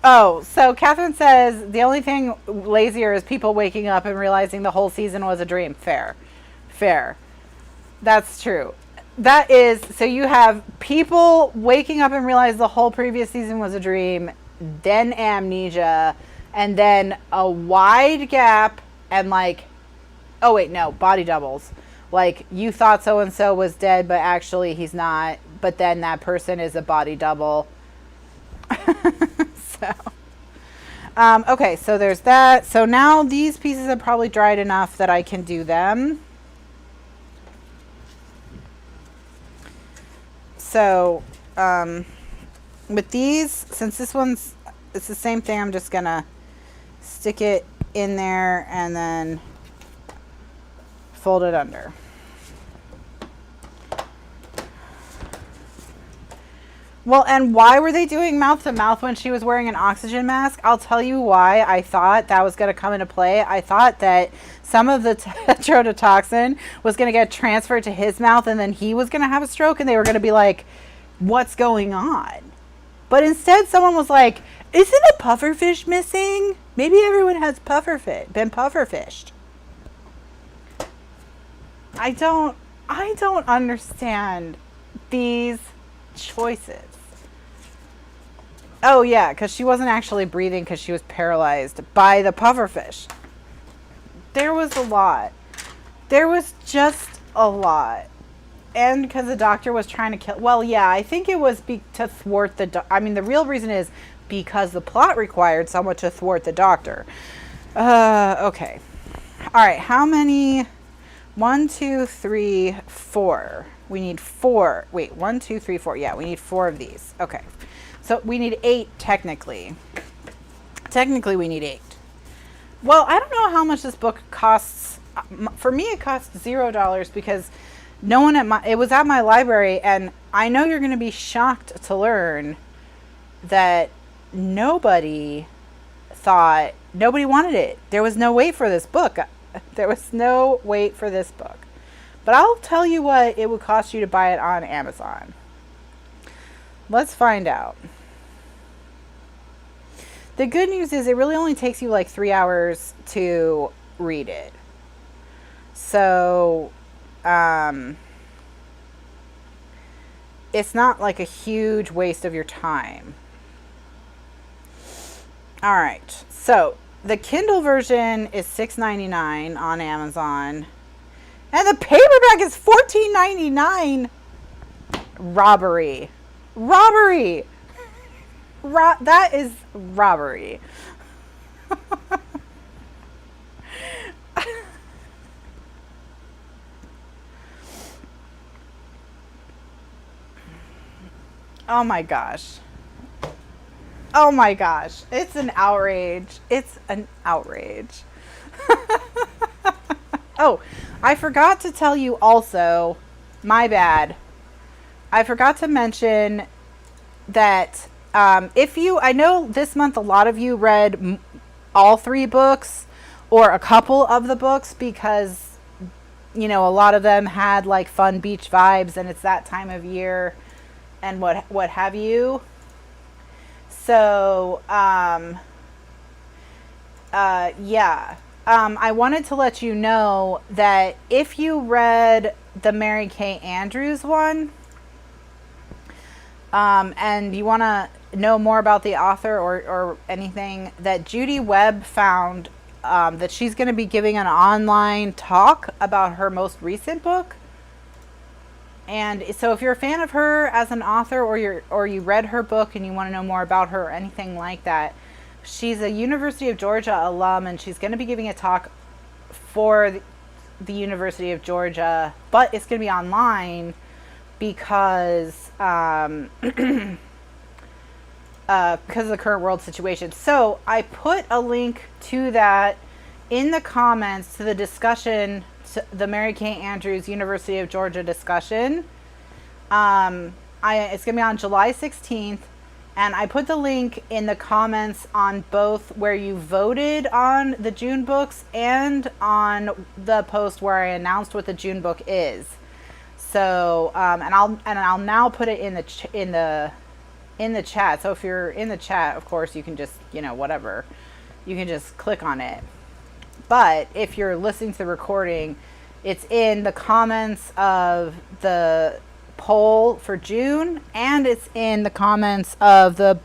Oh, so Kathryn says the only thing lazier is people waking up and realizing the whole season was a dream. Fair. Fair. That's true. That is, so you have people waking up and realize the whole previous season was a dream, then amnesia, and then a wide gap and like, oh wait, no, body doubles. Like, you thought so-and-so was dead, but actually he's not. But then that person is a body double. So, okay, so there's that. So now these pieces are probably dried enough that I can do them. So, with these, since this one's, it's the same thing, I'm just going to stick it in there and then fold it under. Well, and why were they doing mouth to mouth when she was wearing an oxygen mask? I'll tell you why I thought that was going to come into play. I thought that some of the tetrodotoxin was going to get transferred to his mouth and then he was going to have a stroke and they were going to be like, what's going on? But instead someone was like, isn't a pufferfish missing? Maybe everyone has been pufferfished. I don't understand these choices. Oh yeah, because she wasn't actually breathing because she was paralyzed by the pufferfish. There was a lot. There was just a lot. And because the doctor was trying to kill... Well, yeah, I think it was to thwart the... I mean, the real reason is because the plot required someone to thwart the doctor. Okay. All right, how many... 1, 2, 3, 4. We need 4. Wait, 1, 2, 3, 4. Yeah, we need 4 of these. Okay. So we need 8 technically. Technically we need 8. Well, I don't know how much this book costs. For me it costs $0 because no one it was at my library, and I know you're going to be shocked to learn that nobody wanted it. There was no wait for this book. There was no wait for this book. But I'll tell you what it would cost you to buy it on Amazon. Let's find out. The good news is it really only takes you like 3 hours to read it. So, it's not like a huge waste of your time. All right. So, the Kindle version is $6.99 on Amazon. And the paperback is $14.99. Robbery. Robbery. That is robbery. Oh my gosh. Oh my gosh. It's an outrage. It's an outrage. Oh, I forgot to tell you also, my bad. I forgot to mention that I know this month a lot of you read all 3 books or a couple of the books because, you know, a lot of them had like fun beach vibes and it's that time of year and what have you. So, yeah. I wanted to let you know that if you read the Mary Kay Andrews one, and you want to know more about the author or anything, that Judy Webb found that she's going to be giving an online talk about her most recent book. And so if you're a fan of her as an author, or you read her book and you want to know more about her or anything like that, she's a University of Georgia alum, and she's going to be giving a talk for the University of Georgia, but it's going to be online because because of the current world situation. So I put a link to that in the comments to the discussion, to the Mary Kay Andrews University of Georgia discussion. It's going to be on July 16th. And I put the link in the comments on both where you voted on the June books and on the post where I announced what the June book is. So, and I'll now put it in the chat. So if you're in the chat, of course, you can just, whatever, you can just click on it. But if you're listening to the recording, it's in the comments of the poll for June, and it's in the comments of the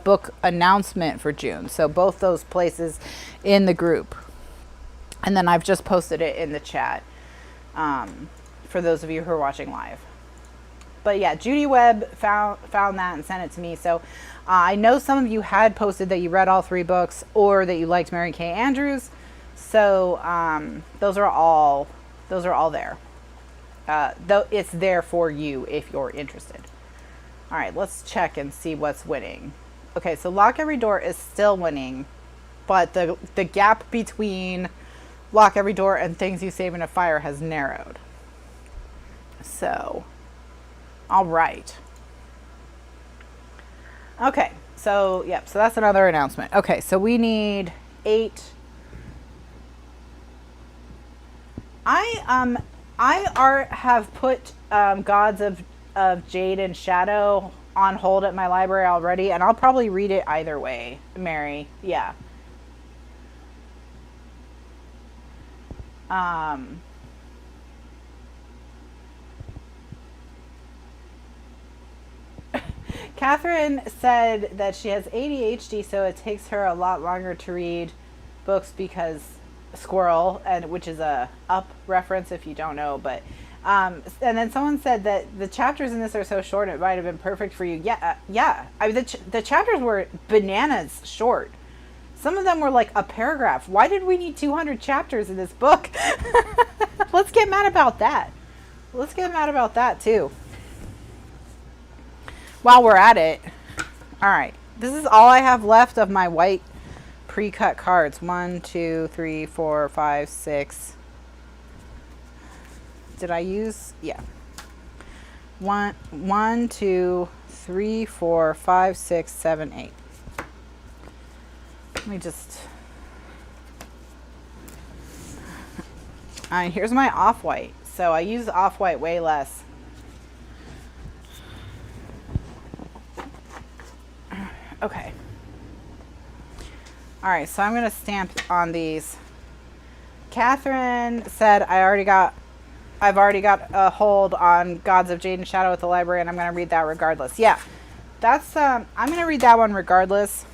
book announcement for June. So both those places in the group. And then I've just posted it in the chat for those of you who are watching live. But yeah, Judy Webb found that and sent it to me. So I know some of you had posted that you read all 3 books or that you liked Mary Kay Andrews. So those are all there. Though it's there for you if you're interested. All right, let's check and see what's winning. Okay, so Lock Every Door is still winning, but the gap between Lock Every Door and Things You Save in a Fire has narrowed. So, all right. Okay, so yep, so that's another announcement. Okay, so we need 8. I have put Gods of Jade and Shadow on hold at my library already, and I'll probably read it either way, Mary. Yeah. Kathryn said that she has ADHD, so it takes her a lot longer to read books because squirrel, and which is a Up reference if you don't know, but and then someone said that the chapters in this are so short it might have been perfect for you. Yeah. I mean, the chapters were bananas short. Some of them were like a paragraph. Why did we need 200 chapters in this book? Let's get mad about that. Let's get mad about that too. While we're at it, all right, this is all I have left of my white pre-cut cards. 1, 2, 3, 4, 5, 6. Did I use? Yeah. 1, 2, 3, 4, 5, 6, 7, 8. Let me just. Here's my off-white. So I use off-white way less. Okay. All right, so I'm going to stamp on these. Kathryn said I've already got a hold on Gods of Jade and Shadow at the library, and I'm going to read that regardless. Yeah, that's I'm going to read that one regardless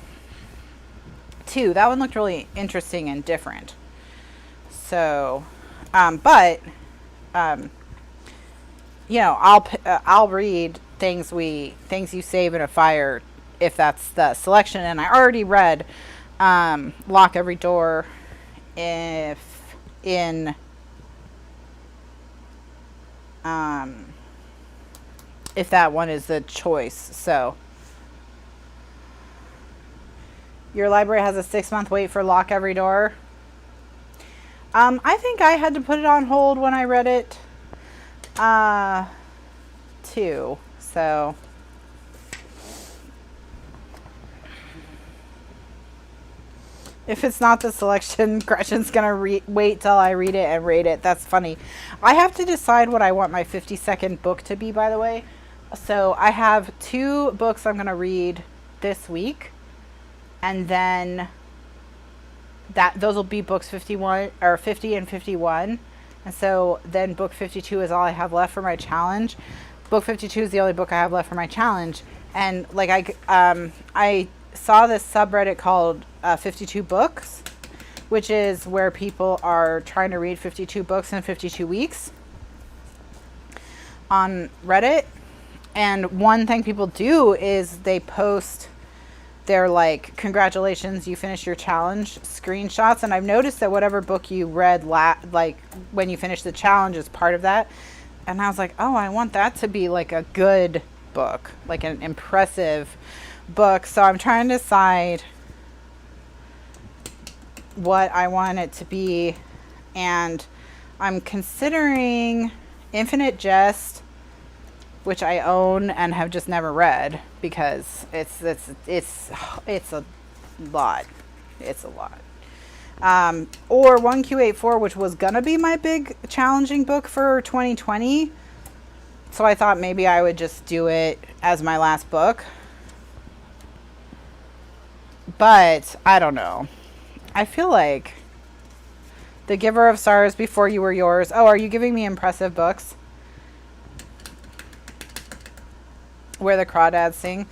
too. That one looked really interesting and different. So, but I'll read Things You Save in a Fire if that's the selection, and I already read Lock Every Door if that one is the choice. So your library has a 6-month wait for Lock Every Door. I think I had to put it on hold when I read it too. So if it's not the selection, Gretchen's going to wait till I read it and rate it. That's funny. I have to decide what I want my 50-second book to be, by the way. So I have 2 books I'm going to read this week. And then those will be books 51 or 50 and 51. And so then book 52 is all I have left for my challenge. Book 52 is the only book I have left for my challenge. And like I saw this subreddit called 52 Books, which is where people are trying to read 52 books in 52 weeks on Reddit. And one thing people do is they post their like, congratulations, you finished your challenge screenshots. And I've noticed that whatever book you read like when you finish the challenge is part of that. And I was like, oh, I want that to be like a good book, like an impressive book. So I'm trying to decide what I want it to be. And I'm considering Infinite Jest, which I own and have just never read because it's a lot. It's a lot. Or 1Q84, which was gonna be my big challenging book for 2020. So I thought maybe I would just do it as my last book. But I don't know. I feel like The Giver of Stars, Before You Were Yours. Oh, are you giving me impressive books? Where the Crawdads Sing.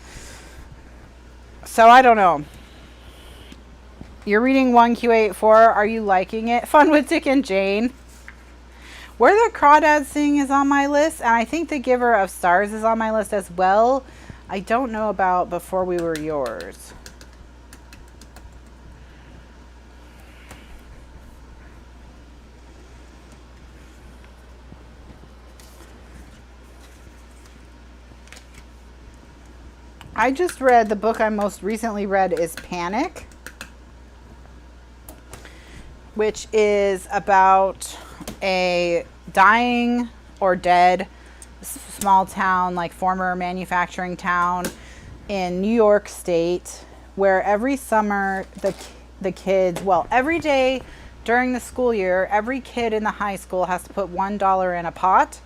So I don't know. You're reading 1Q84. Are you liking it? Fun with Dick and Jane. Where the Crawdads Sing is on my list. And I think The Giver of Stars is on my list as well. I don't know about Before We Were Yours. I just read, the book I most recently read is Panic, which is about a dying or dead small town, like former manufacturing town in New York State, where every summer the kids, well, every day during the school year, every kid in the high school has to put $1 in a pot.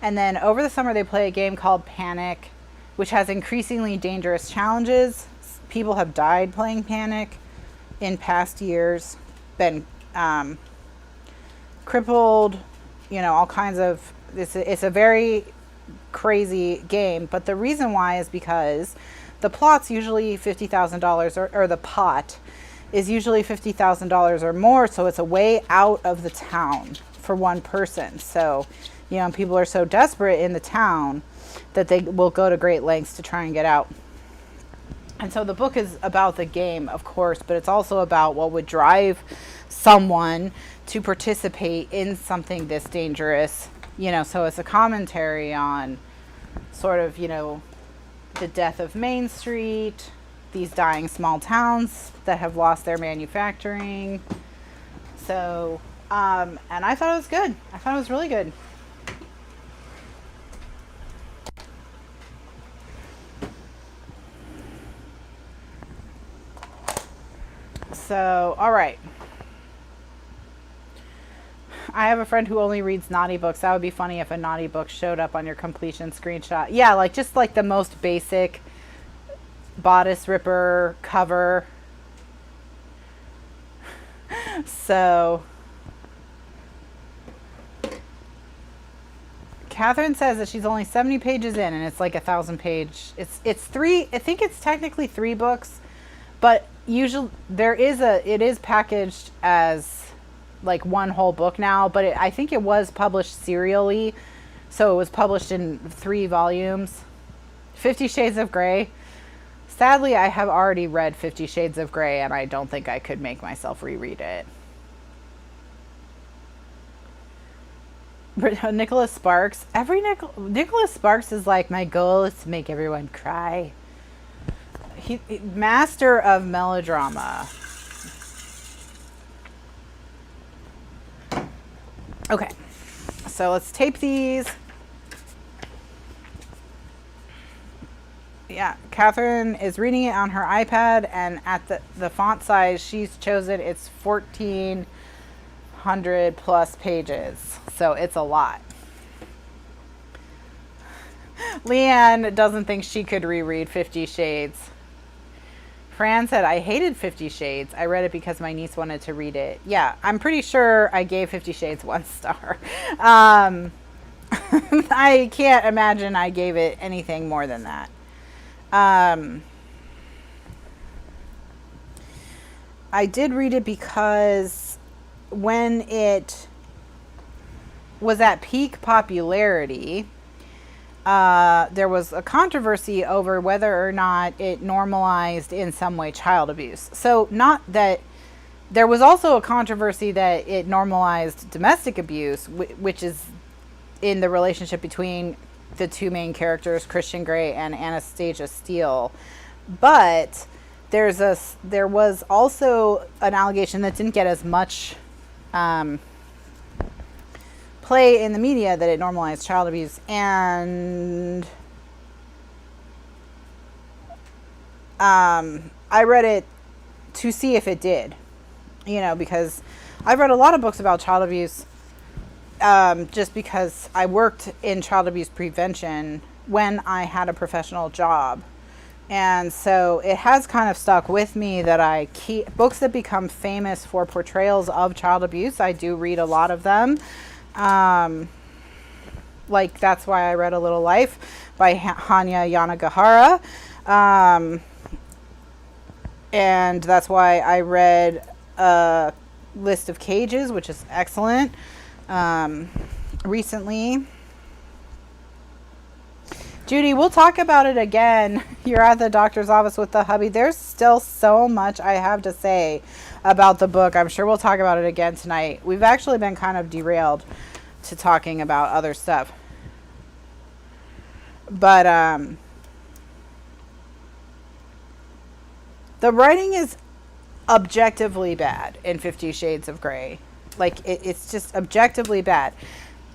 And then over the summer, they play a game called Panic, which has increasingly dangerous challenges. People have died playing Panic in past years, been crippled, you know, all kinds of, it's a very crazy game. But the reason why is because the plot's usually $50,000 or the pot is usually $50,000 or more. So it's a way out of the town for one person. So, you know, people are so desperate in the town that they will go to great lengths to try and get out. And so the book is about the game, of course, but it's also about what would drive someone to participate in something this dangerous, you know. So it's a commentary on sort of, you know, the death of Main Street, these dying small towns that have lost their manufacturing. So, and I thought it was good. I thought it was really good. So, all right. I have a friend who only reads naughty books. That would be funny if a naughty book showed up on your completion screenshot. Yeah, like just like the most basic bodice ripper cover. So, Kathryn says that she's only 70 pages in, and it's like 1,000 page. It's three. I think it's technically 3 books, but usually it is packaged as like one whole book now, but I think it was published serially, so it was published in 3 volumes. 50 Shades of Grey. Sadly, I have already read 50 Shades of Grey, and I don't think I could make myself reread it. Nicholas Sparks. Nicholas Sparks is like, my goal is to make everyone cry. He master of melodrama. Okay, so let's tape these. Yeah, Kathryn is reading it on her iPad, and at the font size she's chosen, it's 1,400 plus pages, so it's a lot. Leanne doesn't think she could reread 50 Shades Fran said, I hated 50 Shades. I read it because my niece wanted to read it. Yeah, I'm pretty sure I gave 50 Shades 1 star. I can't imagine I gave it anything more than that. I did read it because when it was at peak popularity, there was a controversy over whether or not it normalized in some way child abuse. So not that there was also a controversy that it normalized domestic abuse, which is in the relationship between the two main characters, Christian Grey and Anastasia Steele. But there was also an allegation that didn't get as much play in the media, that it normalized child abuse. And I read it to see if it did, because I've read a lot of books about child abuse, just because I worked in child abuse prevention when I had a professional job. And so it has kind of stuck with me that I keep books that become famous for portrayals of child abuse. I do read a lot of them. Like That's Why I Read A Little Life by Hanya Yanagihara. And that's why I read a List of Cages, which is excellent, recently. Judy, we'll talk about it again. You're at the doctor's office with the hubby. There's still so much I have to say about the book. I'm sure we'll talk about it again tonight. We've actually been kind of derailed to talking about other stuff. But the writing is objectively bad in 50 Shades of Grey. Like, it's just objectively bad.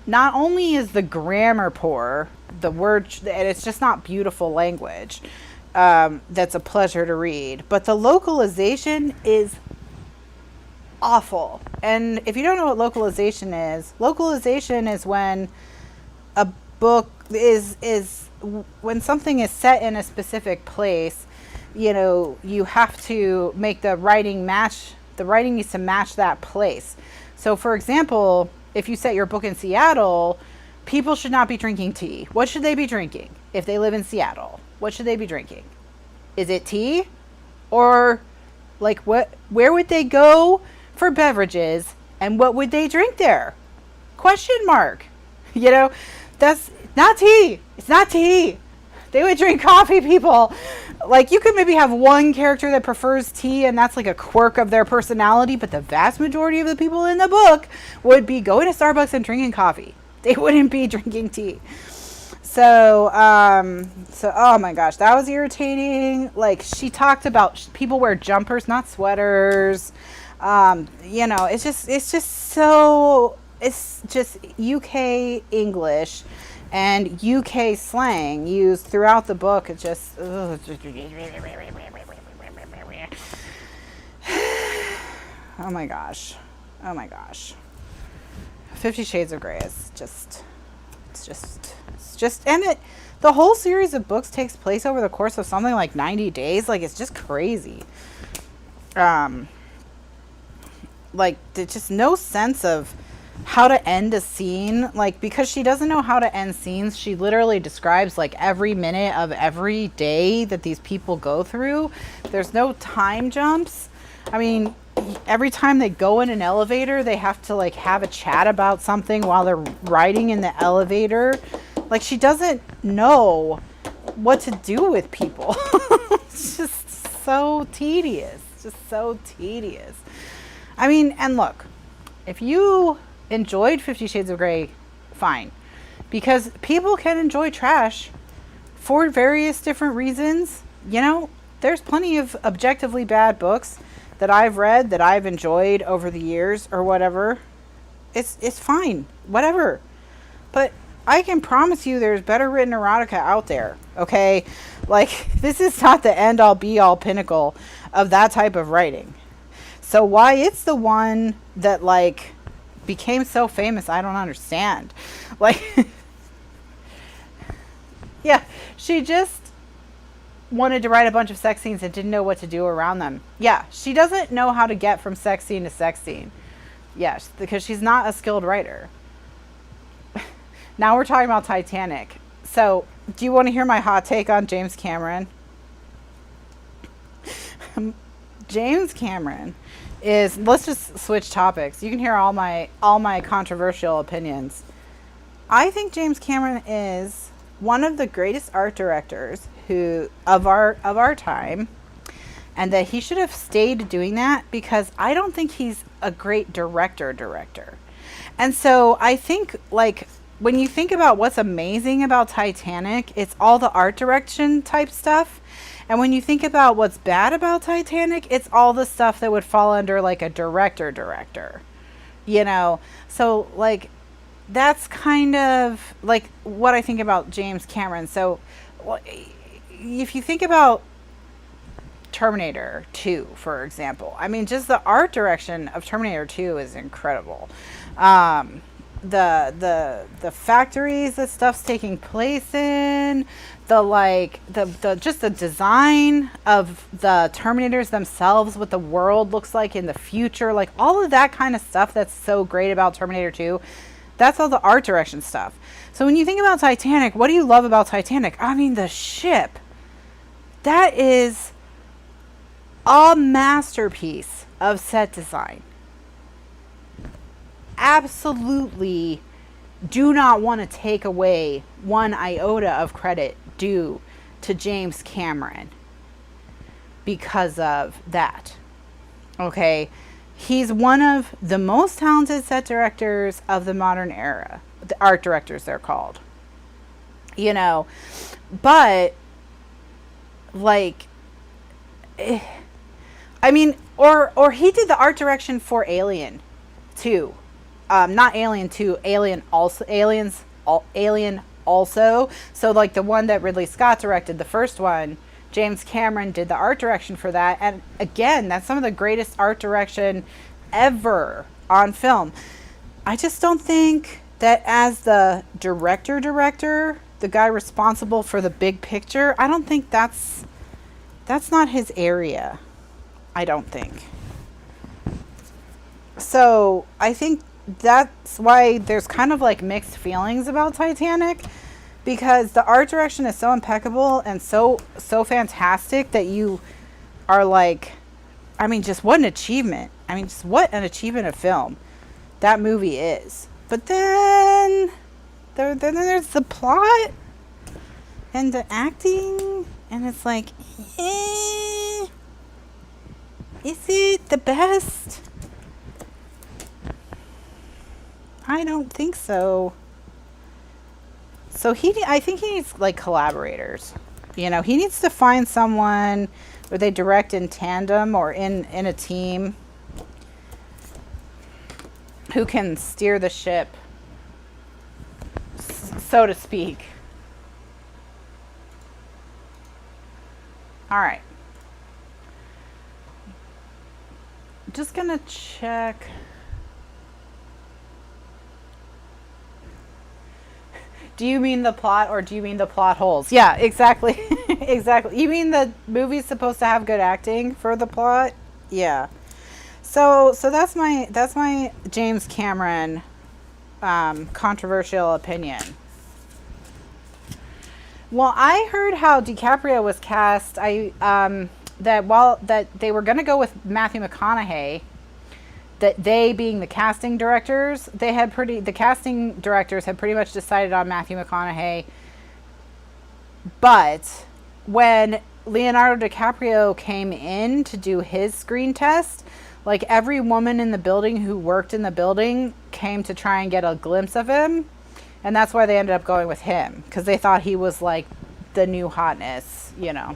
Not only is the grammar poor, the word, and it's just not beautiful language, that's a pleasure to read, but the localization is awful. And if you don't know what localization is when a book is when something is set in a specific place, you have to make the writing match, the writing needs to match that place. So for example, if you set your book in Seattle, people should not be drinking tea. What should they be drinking? If they live in Seattle, what should they be drinking? Is it tea? Or where would they go for beverages, and what would they drink there? Question mark. That's not tea. It's not tea. They would drink coffee, people. You could maybe have one character that prefers tea, and that's like a quirk of their personality, but the vast majority of the people in the book would be going to Starbucks and drinking coffee. They wouldn't be drinking tea. So oh my gosh, that was irritating. She talked about people wear jumpers, not sweaters. It's just UK English and UK slang used throughout the book. It just, oh my gosh. 50 Shades of Grey is the whole series of books takes place over the course of something like 90 days. It's just crazy. There's just no sense of how to end a scene. Because she doesn't know how to end scenes, she literally describes every minute of every day that these people go through. There's no time jumps. I mean, every time they go in an elevator, they have to have a chat about something while they're riding in the elevator. She doesn't know what to do with people. It's just so tedious. I mean, and look, if you enjoyed 50 Shades of Grey, fine. Because people can enjoy trash for various different reasons. There's plenty of objectively bad books that I've read that I've enjoyed over the years or whatever. It's fine, whatever. But I can promise you there's better written erotica out there, okay? This is not the end all be all pinnacle of that type of writing. So why it's the one that became so famous, I don't understand. Yeah, she just wanted to write a bunch of sex scenes and didn't know what to do around them. Yeah, she doesn't know how to get from sex scene to sex scene. Yes, because she's not a skilled writer. Now we're talking about Titanic. So, do you want to hear my hot take on James Cameron? James Cameron is, let's just switch topics. You can hear all my controversial opinions. I think James Cameron is one of the greatest art directors of our time, and that he should have stayed doing that, because I don't think he's a great director. And so I think, like, when you think about what's amazing about Titanic, it's all the art direction type stuff. And when you think about what's bad about Titanic, it's all the stuff that would fall under like a director, you know? So like, that's kind of like what I think about James Cameron. So if you think about Terminator 2, for example, I mean, just the art direction of Terminator 2 is incredible. The factories that stuff's taking place in, the just the design of the Terminators themselves, what the world looks like in the future, like all of that kind of stuff that's so great about Terminator 2, that's all the art direction stuff. So when you think about Titanic, what do you love about Titanic? I mean, the ship. That is a masterpiece of set design. Absolutely do not want to take away one iota of credit due to James Cameron because of that. Okay, he's one of the most talented set directors of the modern era. The art directors, they're called. You know, but like, I mean, or he did the art direction for Alien too. Not Alien 2, Alien also. So like the one that Ridley Scott directed, the first one, James Cameron did the art direction for that. And again, that's some of the greatest art direction ever on film. I just don't think that as the director, the guy responsible for the big picture, I don't think that's not his area. I don't think. So I think that's why there's kind of like mixed feelings about Titanic, because the art direction is so impeccable and so fantastic that you are like, I mean, just what an achievement. I mean, just what an achievement of film that movie is. But then there's the plot and the acting, and it's like, is it the best? I don't think so. So I think he needs like collaborators. You know, he needs to find someone where they direct in tandem or in a team who can steer the ship, so to speak. All right. Just gonna check. Do you mean the plot, or do you mean the plot holes? Yeah, exactly. Exactly. You mean the movie's supposed to have good acting for the plot? Yeah. So that's my James Cameron controversial opinion. Well, I heard how DiCaprio was cast. That they were going to go with Matthew McConaughey. That they, being the casting directors, the casting directors had pretty much decided on Matthew McConaughey. But when Leonardo DiCaprio came in to do his screen test, like every woman in the building who worked in the building came to try and get a glimpse of him. And that's why they ended up going with him, because they thought he was like the new hotness, you know.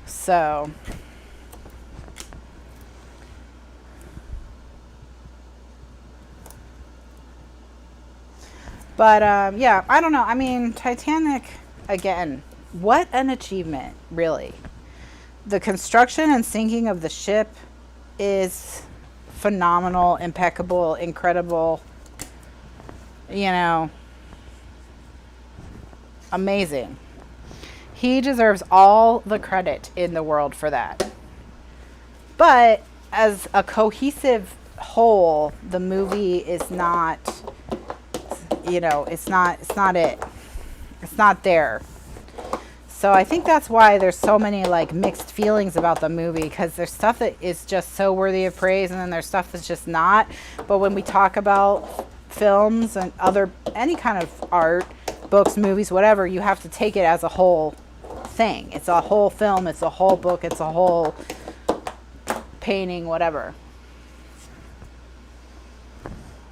So, but yeah, I don't know. I mean, Titanic, again, what an achievement, really. The construction and sinking of the ship is phenomenal, impeccable, incredible, you know, amazing. He deserves all the credit in the world for that. But as a cohesive whole, the movie is not, you know, it's not it. It's not there. So I think that's why there's so many like mixed feelings about the movie, because there's stuff that is just so worthy of praise, and then there's stuff that's just not. But when we talk about films and any kind of art, books, movies, whatever, you have to take it as a whole thing. It's a whole film, it's a whole book, it's a whole painting, whatever.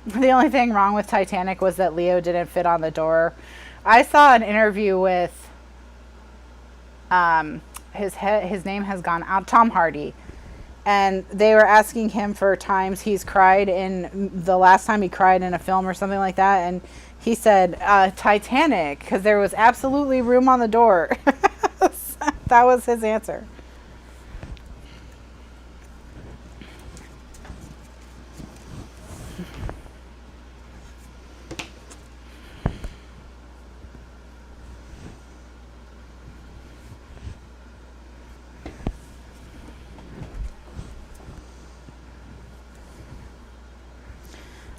The only thing wrong with Titanic was that Leo didn't fit on the door. I saw an interview with his name has gone out, Tom Hardy, and they were asking him for times he's cried in, the last time he cried in a film or something like that, and he said Titanic, because there was absolutely room on the door. That was his answer.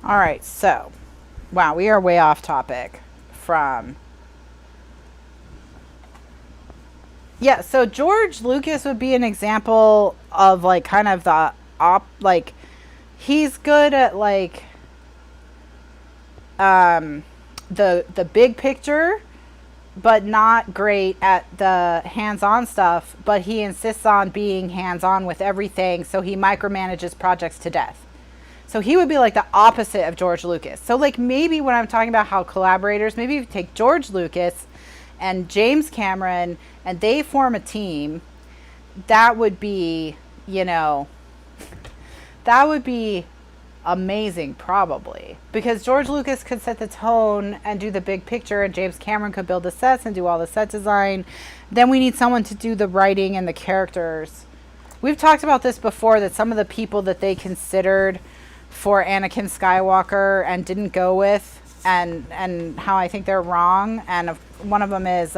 All right, so, wow, we are way off topic from... Yeah, so George Lucas would be an example of, like, kind of the like, he's good at, like, the big picture, but not great at the hands-on stuff, but he insists on being hands-on with everything, so he micromanages projects to death. So he would be like the opposite of George Lucas. So like maybe when I'm talking about how collaborators, maybe if you take George Lucas and James Cameron and they form a team, that would be, you know, that would be amazing probably. Because George Lucas could set the tone and do the big picture, and James Cameron could build the sets and do all the set design. Then we need someone to do the writing and the characters. We've talked about this before, that some of the people that they considered for Anakin Skywalker and didn't go with, and how I think they're wrong, and one of them is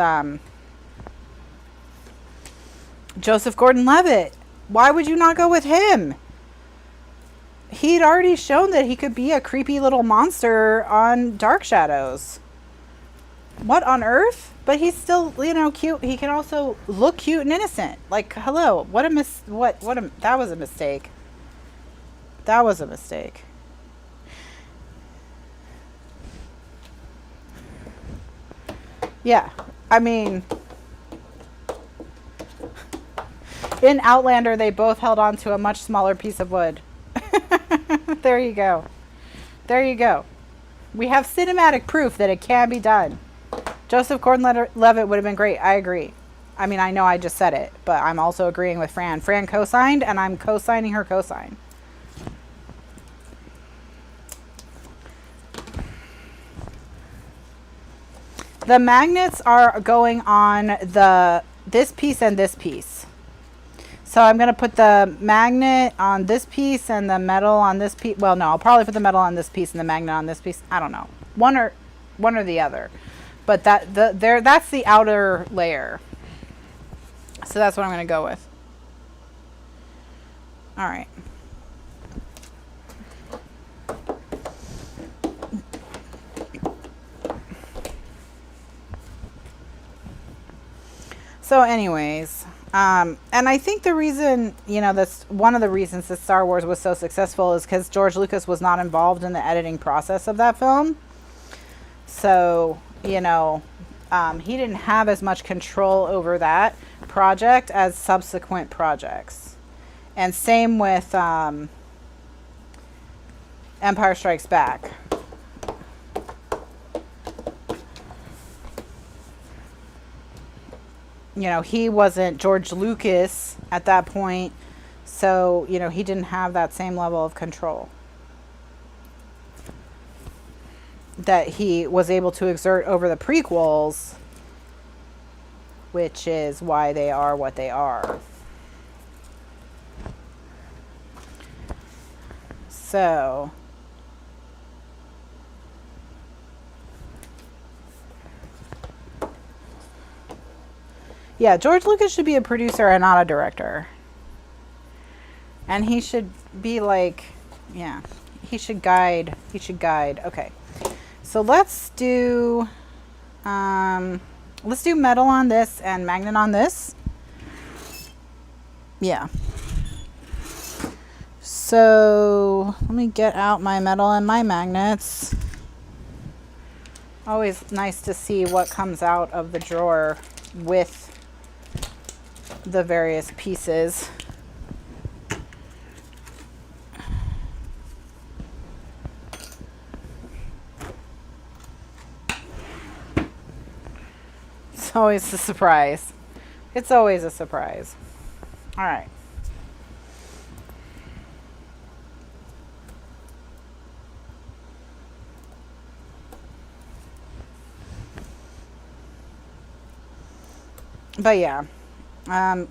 Joseph Gordon-Levitt. Why would you not go with him? He'd already shown that he could be a creepy little monster on Dark Shadows. What on earth? But he's still, you know, cute. He can also look cute and innocent. Like, hello, that was a mistake. That was a mistake. Yeah, I mean, in Outlander, they both held on to a much smaller piece of wood. There you go. There you go. We have cinematic proof that it can be done. Joseph Gordon-Levitt would have been great. I agree. I mean, I know I just said it, but I'm also agreeing with Fran. Fran co-signed, and I'm co-signing her co-sign. The magnets are going on this piece and this piece. So I'm going to put the magnet on this piece and the metal on this piece. Well, no, I'll probably put the metal on this piece and the magnet on this piece. I don't know. One or the other. But that's the outer layer. So that's what I'm going to go with. All right. So anyways, and I think the reason, you know, that's one of the reasons that Star Wars was so successful is because George Lucas was not involved in the editing process of that film. So, you know, he didn't have as much control over that project as subsequent projects. And same with Empire Strikes Back. You know, he wasn't George Lucas at that point, so, you know, he didn't have that same level of control that he was able to exert over the prequels, which is why they are what they are. So yeah, George Lucas should be a producer and not a director. And he should be like, yeah, he should guide. He should guide. Okay. So let's do metal on this and magnet on this. Yeah. So let me get out my metal and my magnets. Always nice to see what comes out of the drawer with the various pieces. It's always a surprise. It's always a surprise. All right. But yeah,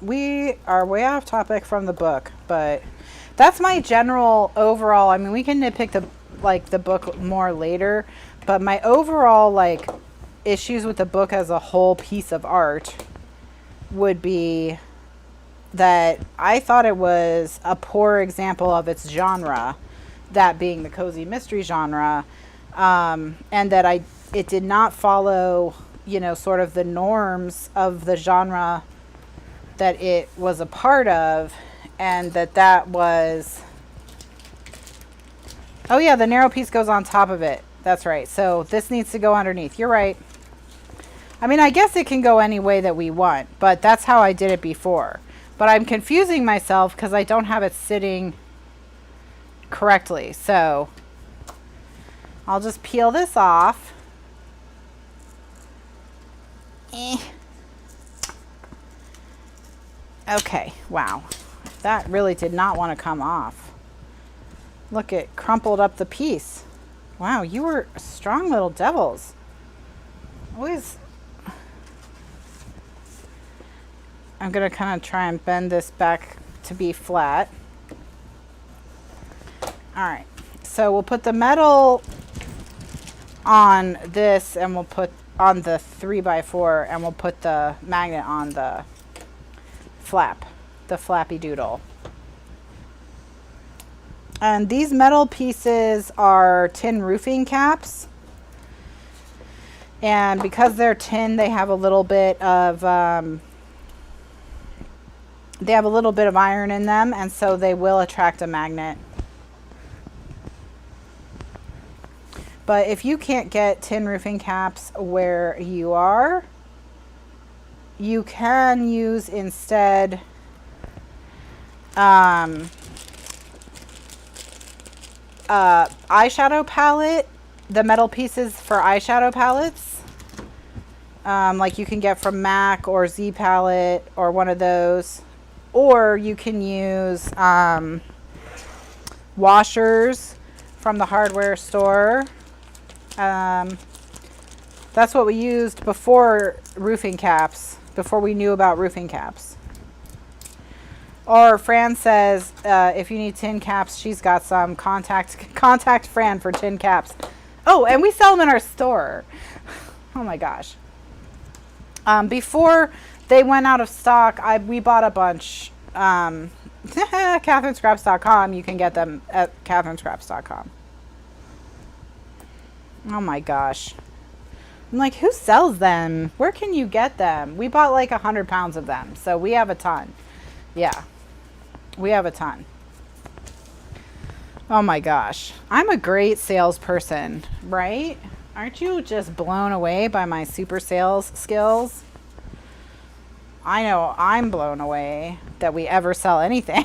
we are way off topic from the book, but that's my general overall. I mean, we can nitpick the book more later, but my overall issues with the book as a whole piece of art would be that I thought it was a poor example of its genre, that being the cozy mystery genre, and that it did not follow, sort of the norms of the genre that it was a part of, and that was, oh yeah, the narrow piece goes on top of it. That's right. So this needs to go underneath. You're right. I mean, I guess it can go any way that we want, but that's how I did it before. But I'm confusing myself because I don't have it sitting correctly. So I'll just peel this off. Okay, wow. That really did not want to come off. Look, it crumpled up the piece. Wow, you were strong little devils. Always. I'm going to kind of try and bend this back to be flat. All right, so we'll put the metal on this, and we'll put on the 3x4, and we'll put the magnet on the flap, the flappy doodle. And these metal pieces are tin roofing caps. And because they're tin, they have a little bit of iron in them, and so they will attract a magnet. But if you can't get tin roofing caps where you are, you can use instead eyeshadow palette, the metal pieces for eyeshadow palettes, like you can get from MAC or Z Palette or one of those. Or you can use washers from the hardware store. That's what we used before roofing caps, before we knew about roofing caps. Or Fran says, if you need tin caps, she's got some. Contact Fran for tin caps. Oh, and we sell them in our store. Oh my gosh. Before they went out of stock, we bought a bunch. KathrynScraps.com. You can get them at KathrynScraps.com. Oh my gosh. I'm like, who sells them? Where can you get them? We bought like 100 pounds of them, so we have a ton. Yeah, we have a ton. Oh my gosh. I'm a great salesperson, right? Aren't you just blown away by my super sales skills? I know I'm blown away that we ever sell anything.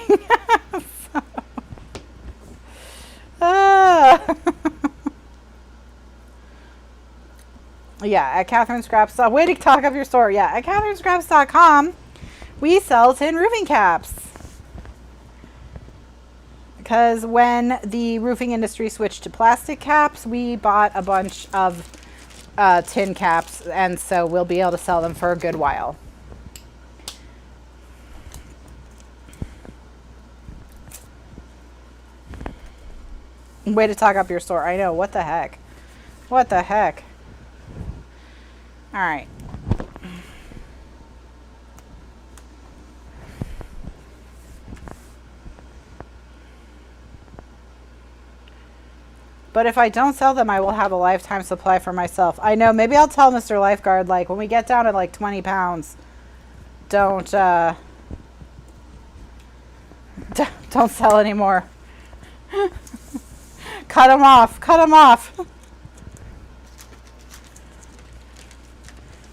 Yeah, at Kathryn Scraps. Way to talk up your store. Yeah, at KathrynScraps.com, we sell tin roofing caps. Because when the roofing industry switched to plastic caps, we bought a bunch of tin caps, and so we'll be able to sell them for a good while. Way to talk up your store. I know. What the heck? What the heck? All right. But if I don't sell them, I will have a lifetime supply for myself. I know. Maybe I'll tell Mr. Lifeguard, like, when we get down to like 20 pounds, don't sell anymore. Cut them off. Cut them off.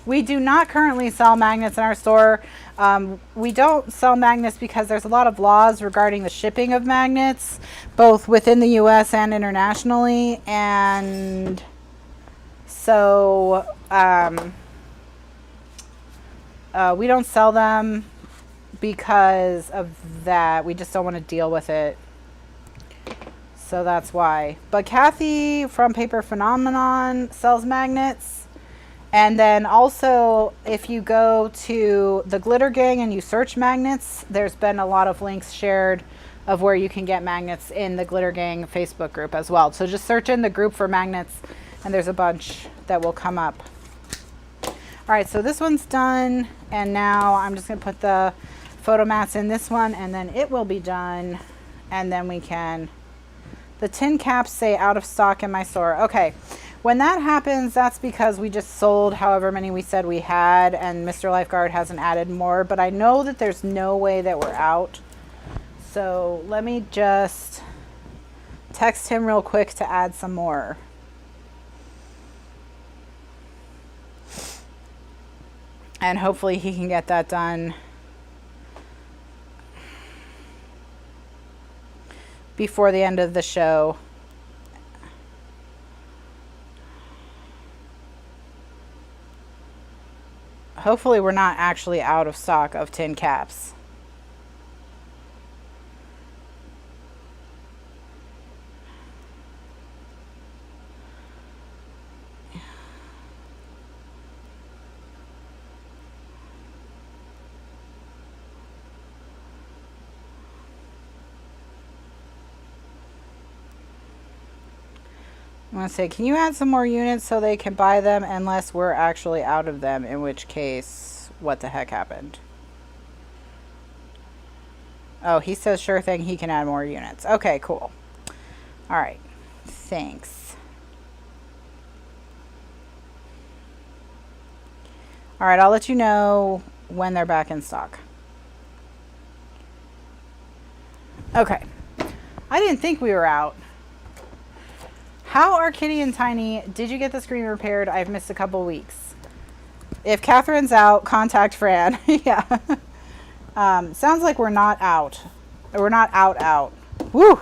We do not currently sell magnets in our store. We don't sell magnets because there's a lot of laws regarding the shipping of magnets, both within the US and internationally. And so we don't sell them because of that. We just don't want to deal with it. So that's why. But Kathy from Paper Phenomenon sells magnets. And then also, if you go to the Glitter Gang and you search magnets, there's been a lot of links shared of where you can get magnets in the Glitter Gang Facebook group as well. So just search in the group for magnets and there's a bunch that will come up. All right, so this one's done. And now I'm just gonna put the photo mats in this one and then it will be done. And then we can, the tin caps say out of stock in my store. Okay. When that happens, that's because we just sold however many we said we had and Mr. Lifeguard hasn't added more, but I know that there's no way that we're out. So let me just text him real quick to add some more. And hopefully he can get that done before the end of the show. Hopefully we're not actually out of stock of tin caps. I'm going to say, can you add some more units so they can buy them unless we're actually out of them, in which case, what the heck happened? Oh, he says sure thing, he can add more units. Okay, cool. All right, thanks. All right, I'll let you know when they're back in stock. Okay, I didn't think we were out. How are Kitty and Tiny? Did you get the screen repaired? I've missed a couple weeks. If Kathryn's out, contact Fran. Yeah. Sounds like we're not out. We're not out. Woo!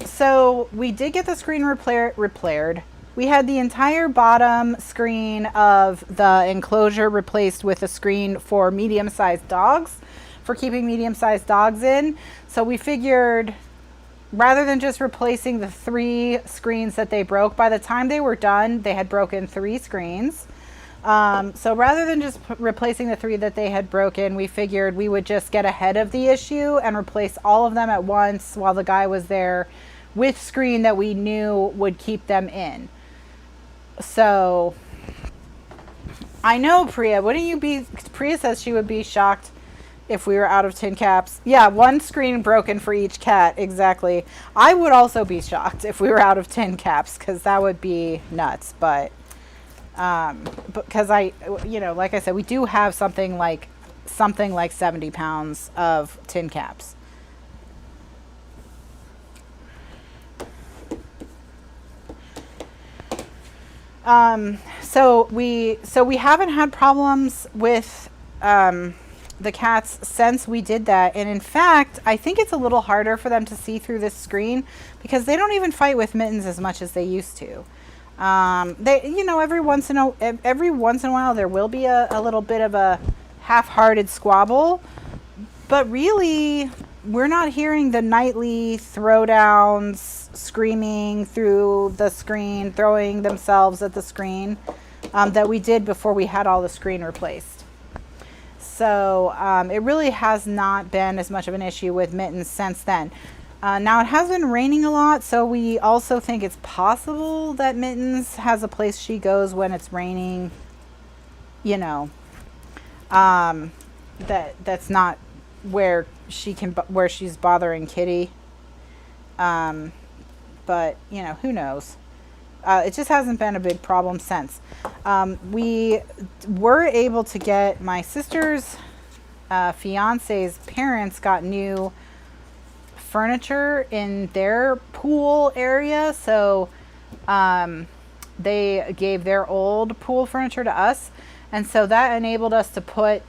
So we did get the screen repaired. We had the entire bottom screen of the enclosure replaced with a screen for medium-sized dogs, for keeping medium-sized dogs in. So we figured, rather than just replacing the 3 screens that they broke, by the time they were done, they had broken 3 screens. So rather than just replacing the 3 that they had broken, we figured we would just get ahead of the issue and replace all of them at once while the guy was there with screen that we knew would keep them in. So I know, Priya, wouldn't you be, Priya says she would be shocked if we were out of tin caps. Yeah, 1 screen broken for each cat. Exactly. I would also be shocked if we were out of tin caps, because that would be nuts. But because like I said, we do have something like 70 pounds of tin caps. So we haven't had problems with the cats since we did that, and in fact I think it's a little harder for them to see through this screen because they don't even fight with mittens as much as they used to. They, every once in a while there will be a little bit of a half-hearted squabble, but really we're not hearing the nightly throwdowns, screaming through the screen, throwing themselves at the screen that we did before we had all the screen replaced. So it really has not been as much of an issue with mittens since then. Now it has been raining a lot, so we also think it's possible that Mittens has a place she goes when it's raining. You know, that's not where where she's bothering Kitty. But you know, who knows? It just hasn't been a big problem since. We were able to get my sister's fiance's parents got new furniture in their pool area, so they gave their old pool furniture to us, and so that enabled us to put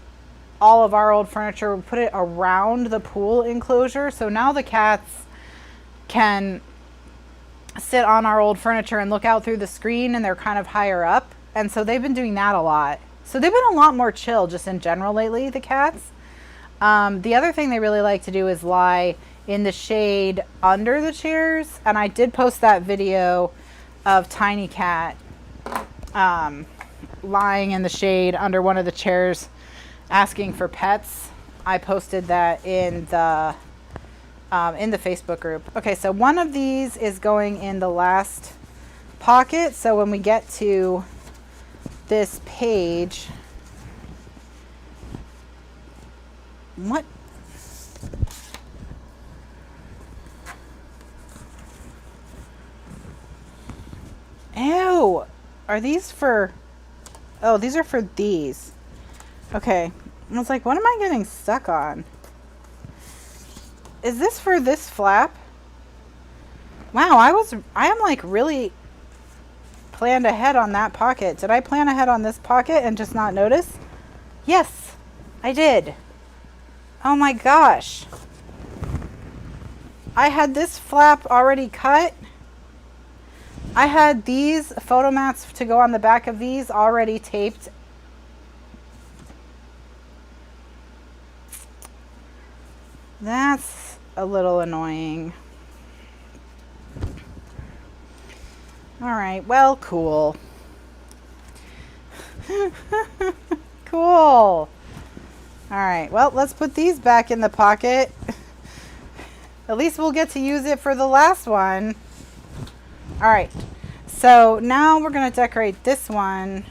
all of our old furniture, put it around the pool enclosure, so now the cats can sit on our old furniture and look out through the screen, and they're kind of higher up, and so they've been doing that a lot. So they've been a lot more chill just in general lately, the cats. The other thing they really like to do is lie in the shade under the chairs, and I did post that video of Tiny Cat lying in the shade under one of the chairs asking for pets. I posted that in the Facebook group. Okay, so one of these is going in the last pocket, so when we get to this page, what? Ew, are these for, oh, these are for these. Okay, I was like, what am I getting stuck on? Is this for this flap? Wow, I am like really planned ahead on that pocket. Did I plan ahead on this pocket and just not notice? Yes, I did. Oh my gosh. I had this flap already cut. I had these photo mats to go on the back of these already taped. That's a little annoying. All right, well, cool. Cool. All right, well, let's put these back in the pocket. At least we'll get to use it for the last one. All right, so now we're gonna decorate this one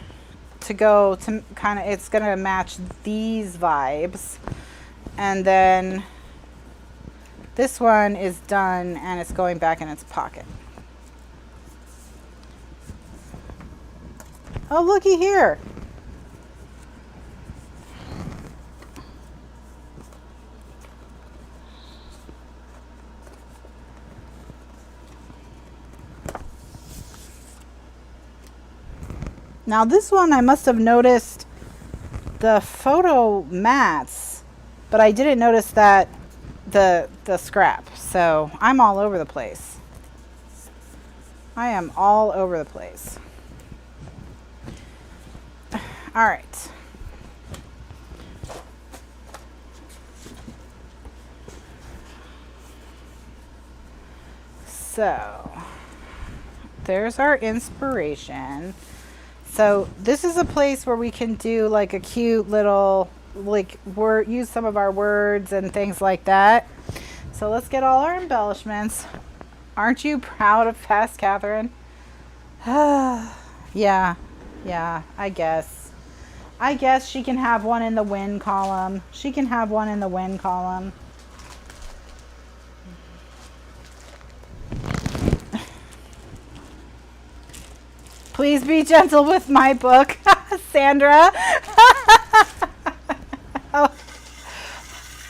to go to kind of, it's gonna match these vibes. And then this one is done and it's going back in its pocket. Oh, looky here. Now this one I must have noticed the photo mats, but I didn't notice that the scrap. So I'm all over the place. I am all over the place. All right. So there's our inspiration. So this is a place where we can do like a cute little, like, use some of our words and things like that. So let's get all our embellishments. Aren't you proud of Fast Kathryn? Yeah, I guess. I guess she can have one in the win column. She can have one in the win column. Please be gentle with my book, Sandra.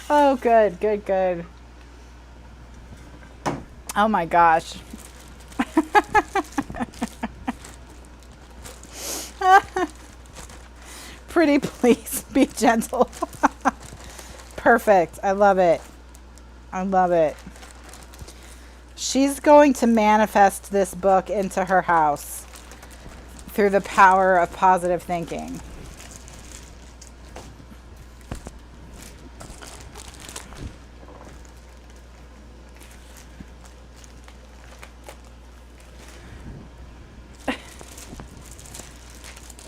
Oh, good. Oh my gosh. Pretty, please be gentle. Perfect. I love it. I love it. She's going to manifest this book into her house through the power of positive thinking.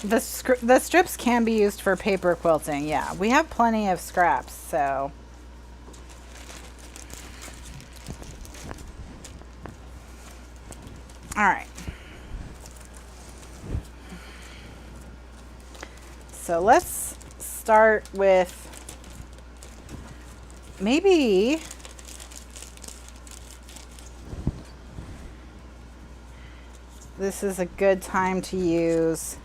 The strips can be used for paper quilting. Yeah, we have plenty of scraps, so. All right. So let's start with maybe this is a good time to use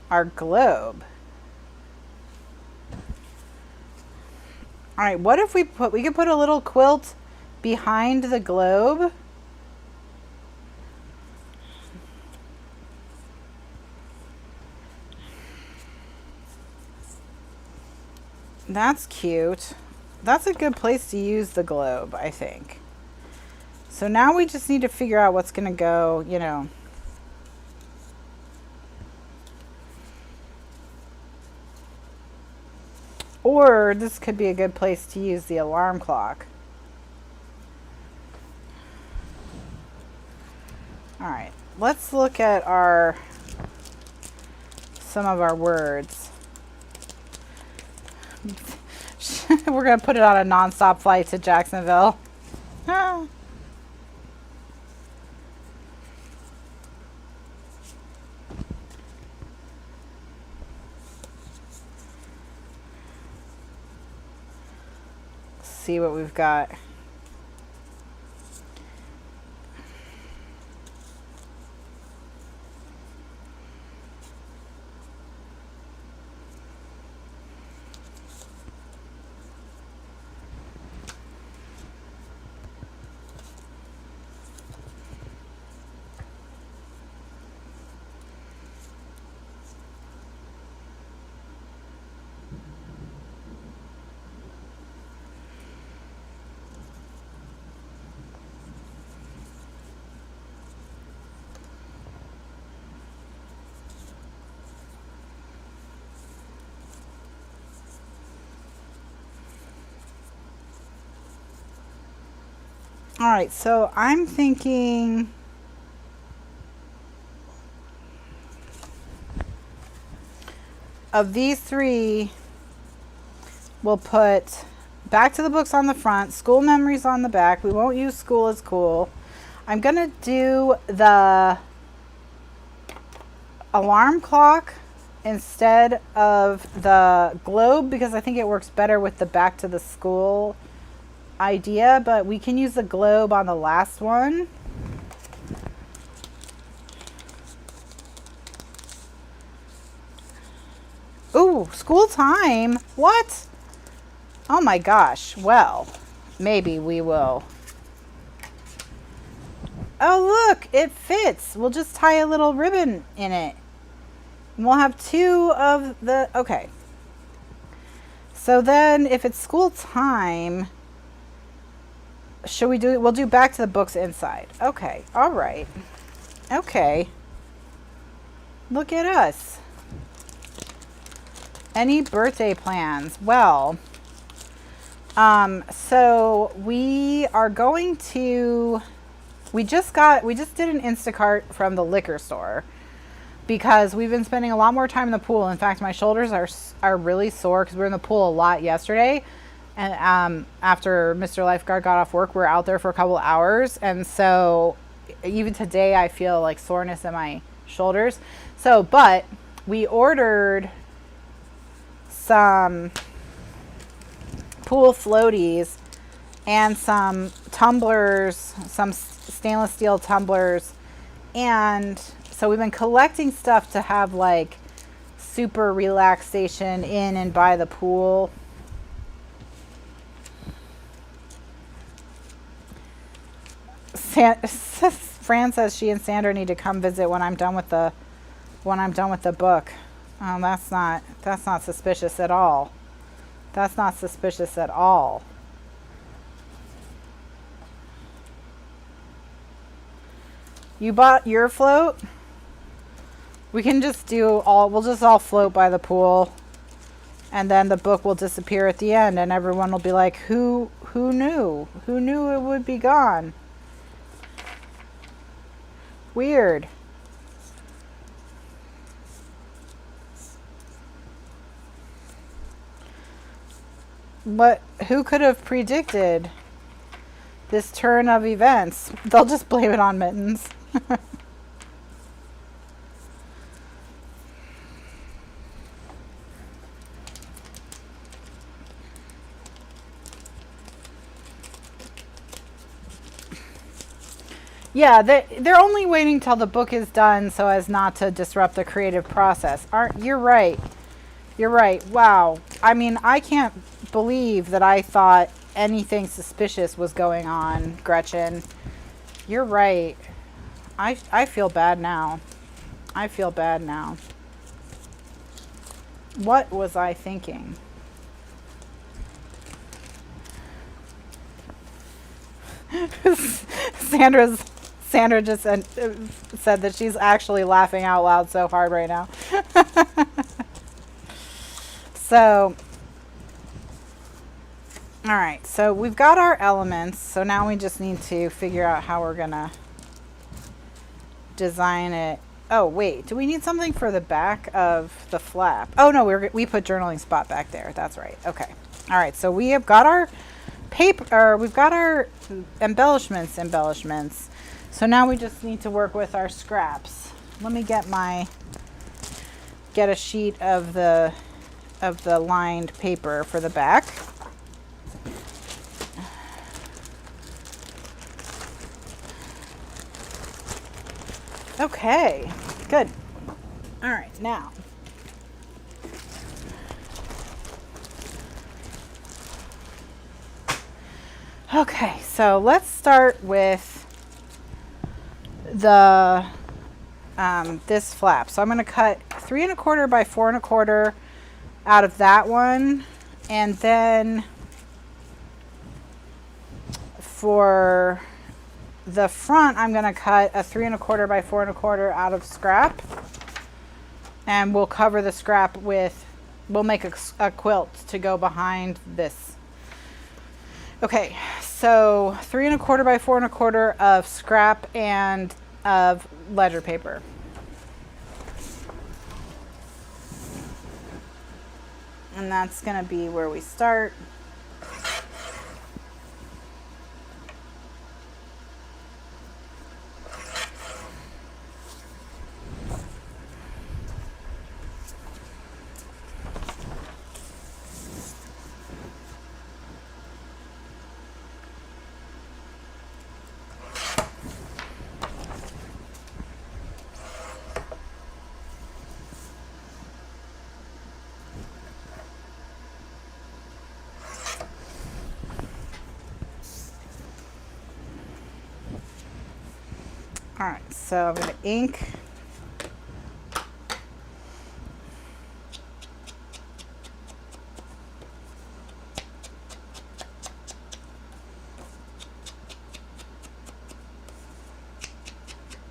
our globe. All right, what if we could put a little quilt behind the globe? That's cute. That's a good place to use the globe, I think. So now we just need to figure out what's going to go, you know. Or this could be a good place to use the alarm clock. All right, let's look at some of our words. We're going to put it on a nonstop flight to Jacksonville. Ah. See what we've got. All right, so I'm thinking of these three, we'll put back to the books on the front, school memories on the back. We won't use school as cool. I'm going to do the alarm clock instead of the globe because I think it works better with the back to the school idea, but we can use the globe on the last one. Ooh, school time. What? Oh my gosh. Well, maybe we will. Oh, look, it fits. We'll just tie a little ribbon in it. And we'll have two of the, okay. So then if it's school time, should we do it? We'll do back to the books inside. Okay. All right. Okay. Look at us. Any birthday plans? Well, so we are going to, we just did an Instacart from the liquor store because we've been spending a lot more time in the pool. In fact, my shoulders are really sore because we were in the pool a lot yesterday. And after Mr. Lifeguard got off work, we were out there for a couple of hours. And so even today, I feel like soreness in my shoulders. So, but we ordered some pool floaties and some tumblers, some stainless steel tumblers. And so we've been collecting stuff to have like super relaxation in and by the pool. Fran says she and Sandra need to come visit when I'm done with the book. That's not suspicious at all. That's not suspicious at all. You bought your float? We can just we'll just all float by the pool. And then the book will disappear at the end and everyone will be like, who knew? Who knew it would be gone? Weird. But who could have predicted this turn of events? They'll just blame it on Mittens. Yeah, they're only waiting till the book is done so as not to disrupt the creative process. You're right. You're right. Wow. I mean, I can't believe that I thought anything suspicious was going on, Gretchen. You're right. I feel bad now. I feel bad now. What was I thinking? Sandra just said that she's actually laughing out loud so hard right now. So, all right, so we've got our elements. So now we just need to figure out how we're gonna design it. Oh, wait, do we need something for the back of the flap? Oh no, we put journaling spot back there. That's right. Okay. All right, so we have got our paper, or we've got our embellishments. So now we just need to work with our scraps. Let me get a sheet of the lined paper for the back. Okay, good. All right, now. Okay, so let's start with the this flap. So I'm going to cut 3 1/4 by 4 1/4 out of that one, and then for the front I'm going to cut a 3 1/4 by 4 1/4 out of scrap, and we'll cover the scrap with, we'll make a quilt to go behind this. Okay, so 3 1/4 by 4 1/4 of scrap and of ledger paper. And that's going to be where we start. All right, so I'm going to ink.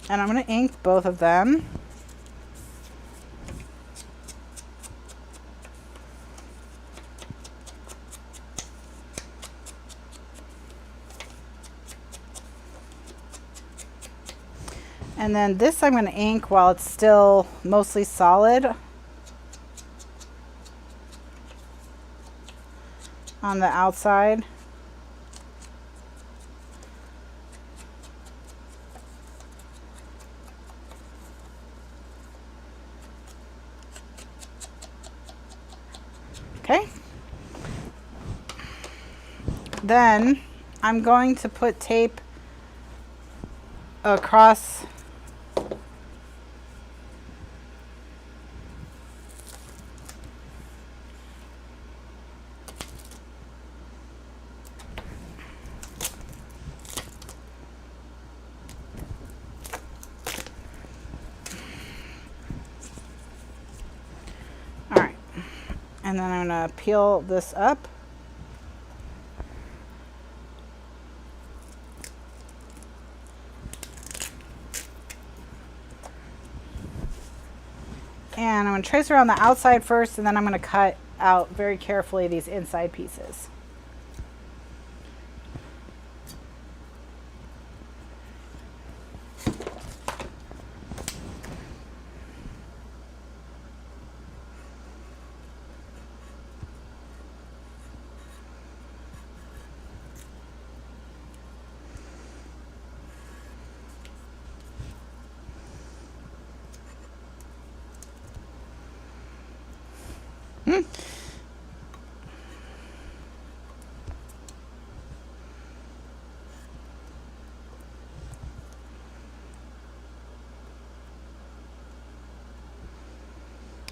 And I'm going to ink both of them. And then this I'm going to ink while it's still mostly solid on the outside. Okay. Then I'm going to put tape across and then I'm going to peel this up. And I'm going to trace around the outside first, and then I'm going to cut out very carefully these inside pieces.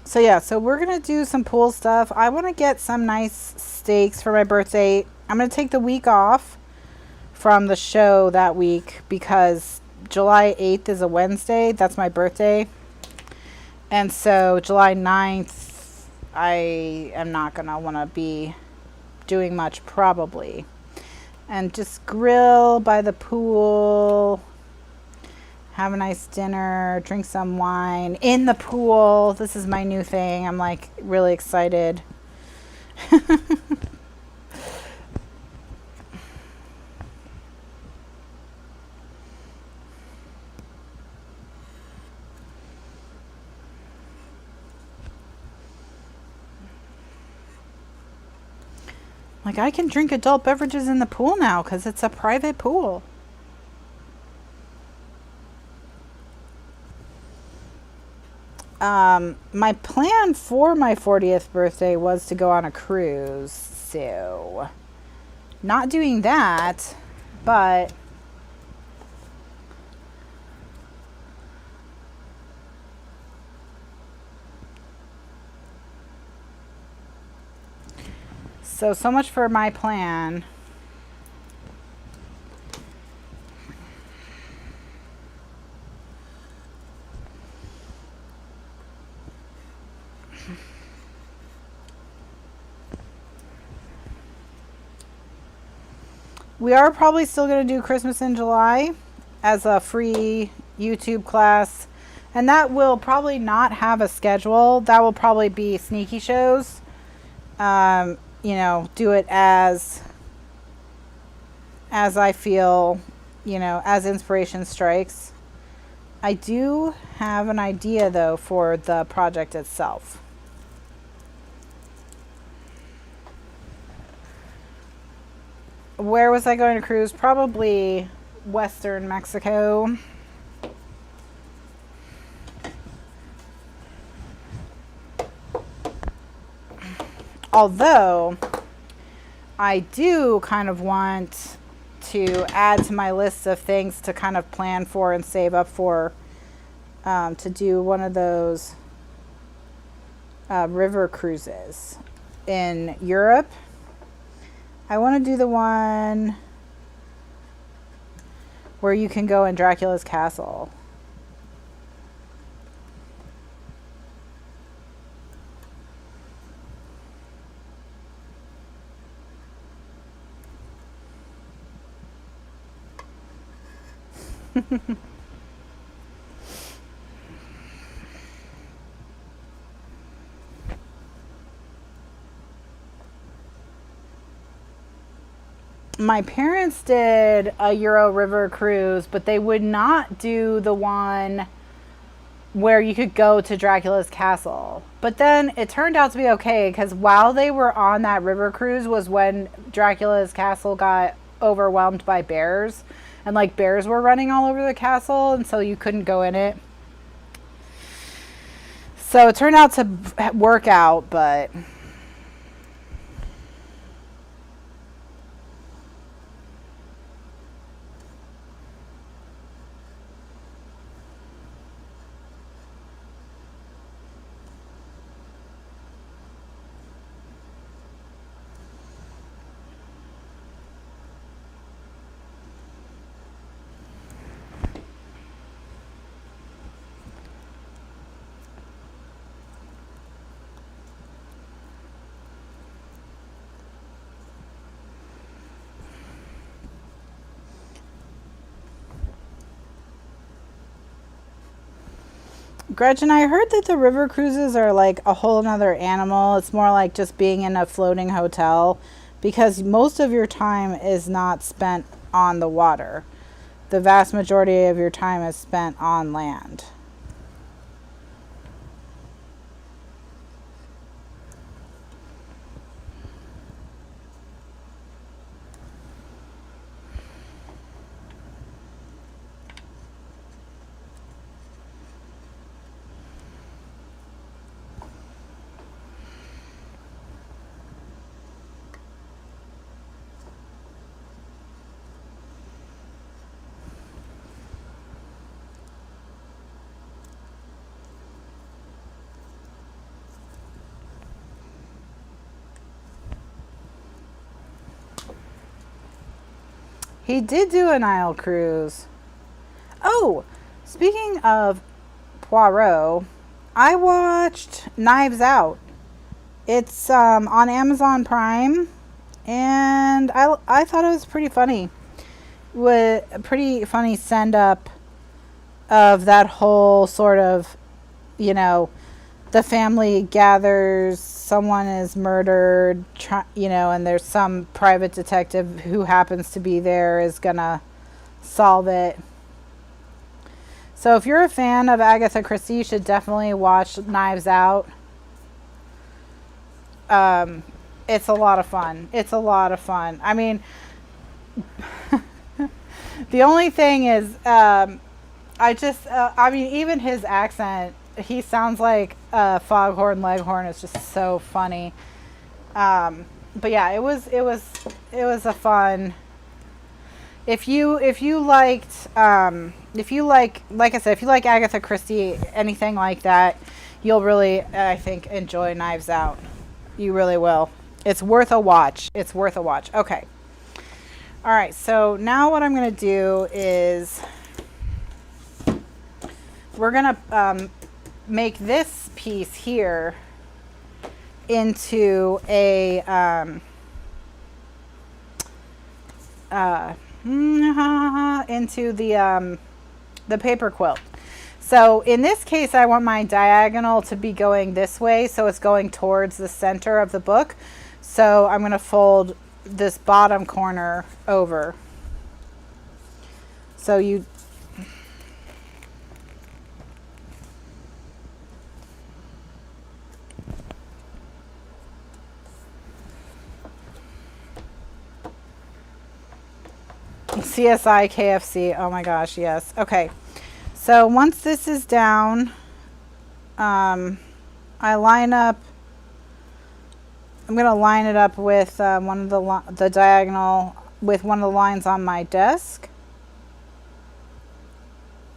So yeah, so we're gonna do some pool stuff. I want to get some nice steaks for my birthday. I'm gonna take the week off from the show that week because July 8th is a Wednesday. That's my birthday. And so July 9th, I am not gonna want to be doing much probably. And just grill by the pool, have a nice dinner, drink some wine in the pool. This is my new thing. I'm like really excited. Like I can drink adult beverages in the pool now because it's a private pool. My plan for my 40th birthday was to go on a cruise, so not doing that, but so much for my plan. We are probably still going to do Christmas in July as a free YouTube class. And that will probably not have a schedule. That will probably be sneaky shows. You know, do it as I feel, you know, as inspiration strikes. I do have an idea, though, for the project itself. Where was I going to cruise? Probably Western Mexico. Although I do kind of want to add to my list of things to kind of plan for and save up for, to do one of those river cruises in Europe. I want to do the one where you can go in Dracula's castle. My parents did a Euro River cruise, but they would not do the one where you could go to Dracula's castle. But then it turned out to be okay because while they were on that river cruise was when Dracula's castle got overwhelmed by bears. And like bears were running all over the castle, and so you couldn't go in it. So it turned out to work out, but Gretchen, I heard that the river cruises are like a whole nother animal. It's more like just being in a floating hotel because most of your time is not spent on the water. The vast majority of your time is spent on land. He did do a Nile cruise. Oh, speaking of Poirot, I watched Knives Out. It's on Amazon Prime, and I thought it was pretty funny. With a pretty funny send up of that whole sort of, you know, the family gathers, someone is murdered, and there's some private detective who happens to be there is gonna solve it. So if you're a fan of Agatha Christie, you should definitely watch Knives Out. It's a lot of fun. It's a lot of fun. I mean, the only thing is, I mean, even his accent, he sounds like Foghorn Leghorn. Is just so funny. But yeah, it was a fun. If you liked, like I said, if you like Agatha Christie, anything like that, you'll really, I think, enjoy Knives Out. You really will. It's worth a watch. It's worth a watch. Okay. All right. So now what I'm going to do is we're going to make this piece here into a into the paper quilt. So in this case, I want my diagonal to be going this way, so it's going towards the center of the book. So I'm going to fold this bottom corner over. So you CSI KFC. Oh my gosh, yes. Okay. So once this is down, I line up. I'm going to line it up with one of the diagonal with one of the lines on my desk.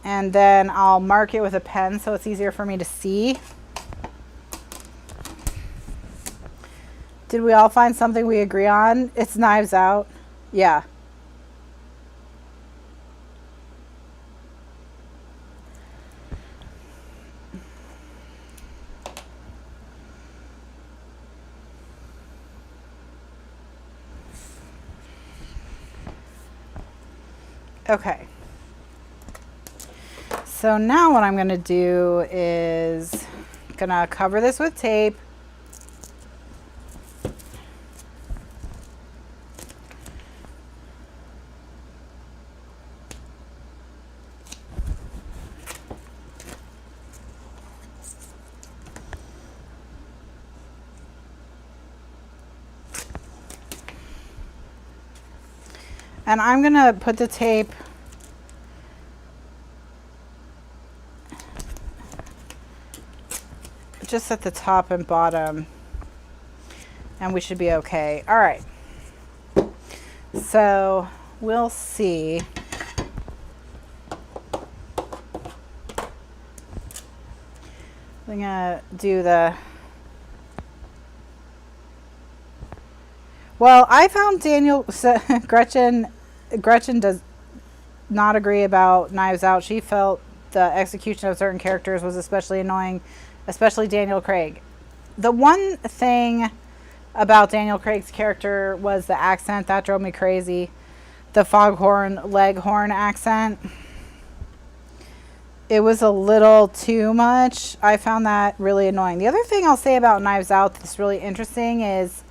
And then I'll mark it with a pen so it's easier for me to see. Did we all find something we agree on? It's Knives Out. Yeah. Okay. So now what I'm going to do is going to cover this with tape. And I'm going to put the tape just at the top and bottom, and we should be okay. All right. So we'll see. I'm going to do the... Well, I found Gretchen does not agree about Knives Out. She felt the execution of certain characters was especially annoying, especially Daniel Craig. The one thing about Daniel Craig's character was the accent. That drove me crazy. The Foghorn Leghorn accent. It was a little too much. I found that really annoying. The other thing I'll say about Knives Out that's really interesting is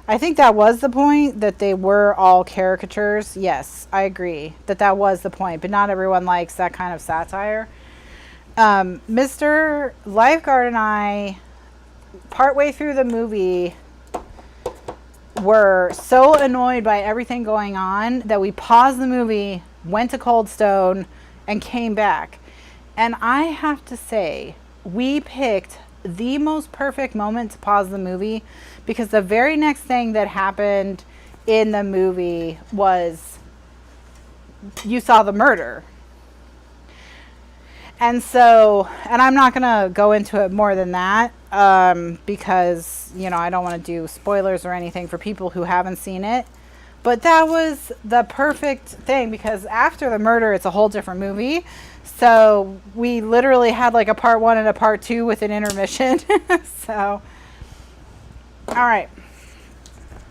I think that was the point, that they were all caricatures. Yes, I agree that was the point, but not everyone likes that kind of satire. Mr. Lifeguard and I, partway through the movie, were so annoyed by everything going on that we paused the movie, went to Cold Stone, and came back. And I have to say, we picked the most perfect moment to pause the movie, because the very next thing that happened in the movie was you saw the murder. And so, and I'm not going to go into it more than that, because, I don't want to do spoilers or anything for people who haven't seen it. But that was the perfect thing because after the murder, it's a whole different movie. So we literally had like a part 1 and a part 2 with an intermission. So, all right.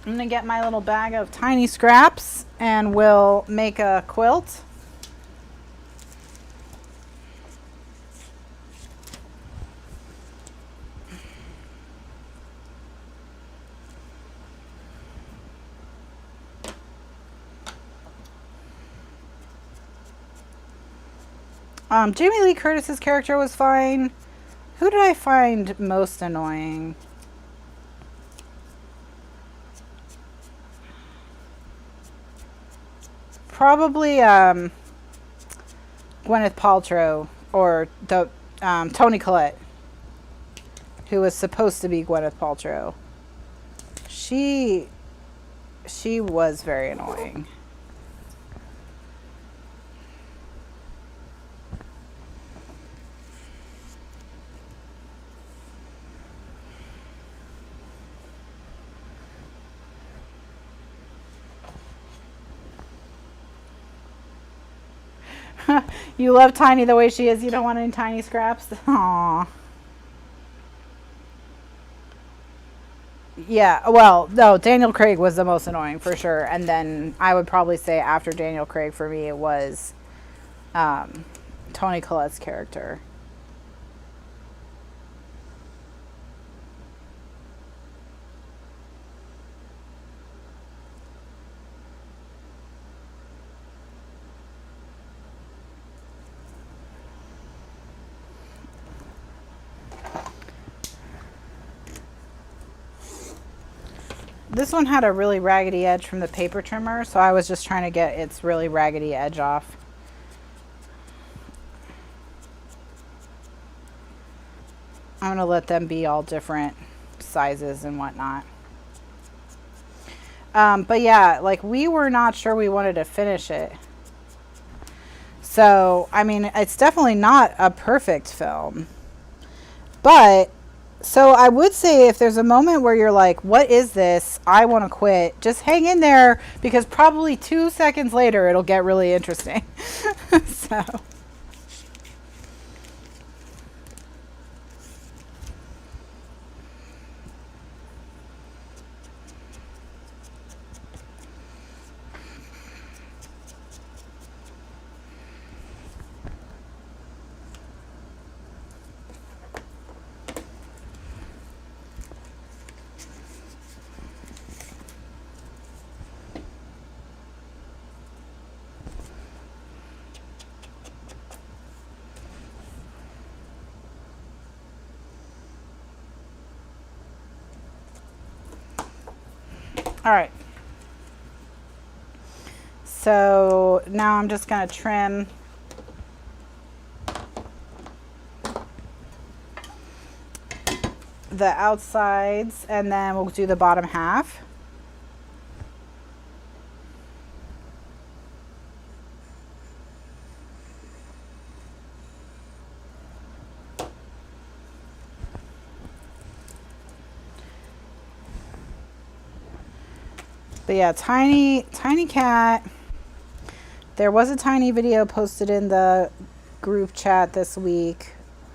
I'm going to get my little bag of tiny scraps and we'll make a quilt. Jamie Lee Curtis's character was fine. Who did I find most annoying? Probably Gwyneth Paltrow or the Toni Collette, who was supposed to be Gwyneth Paltrow. She was very annoying. You love Tiny the way she is. You don't want any tiny scraps? Aww. Yeah, well, no, Daniel Craig was the most annoying for sure. And then I would probably say after Daniel Craig for me, it was Toni Collette's character. This one had a really raggedy edge from the paper trimmer, so I was just trying to get its really raggedy edge off. I'm going to let them be all different sizes and whatnot. But yeah, like we were not sure we wanted to finish it. So, I mean, it's definitely not a perfect film. But so I would say if there's a moment where you're like, what is this? I want to quit. Just hang in there because probably 2 seconds later it'll get really interesting. So. All right. So now I'm just going to trim the outsides and then we'll do the bottom half. But yeah, tiny cat. There was a tiny video posted in the group chat this week,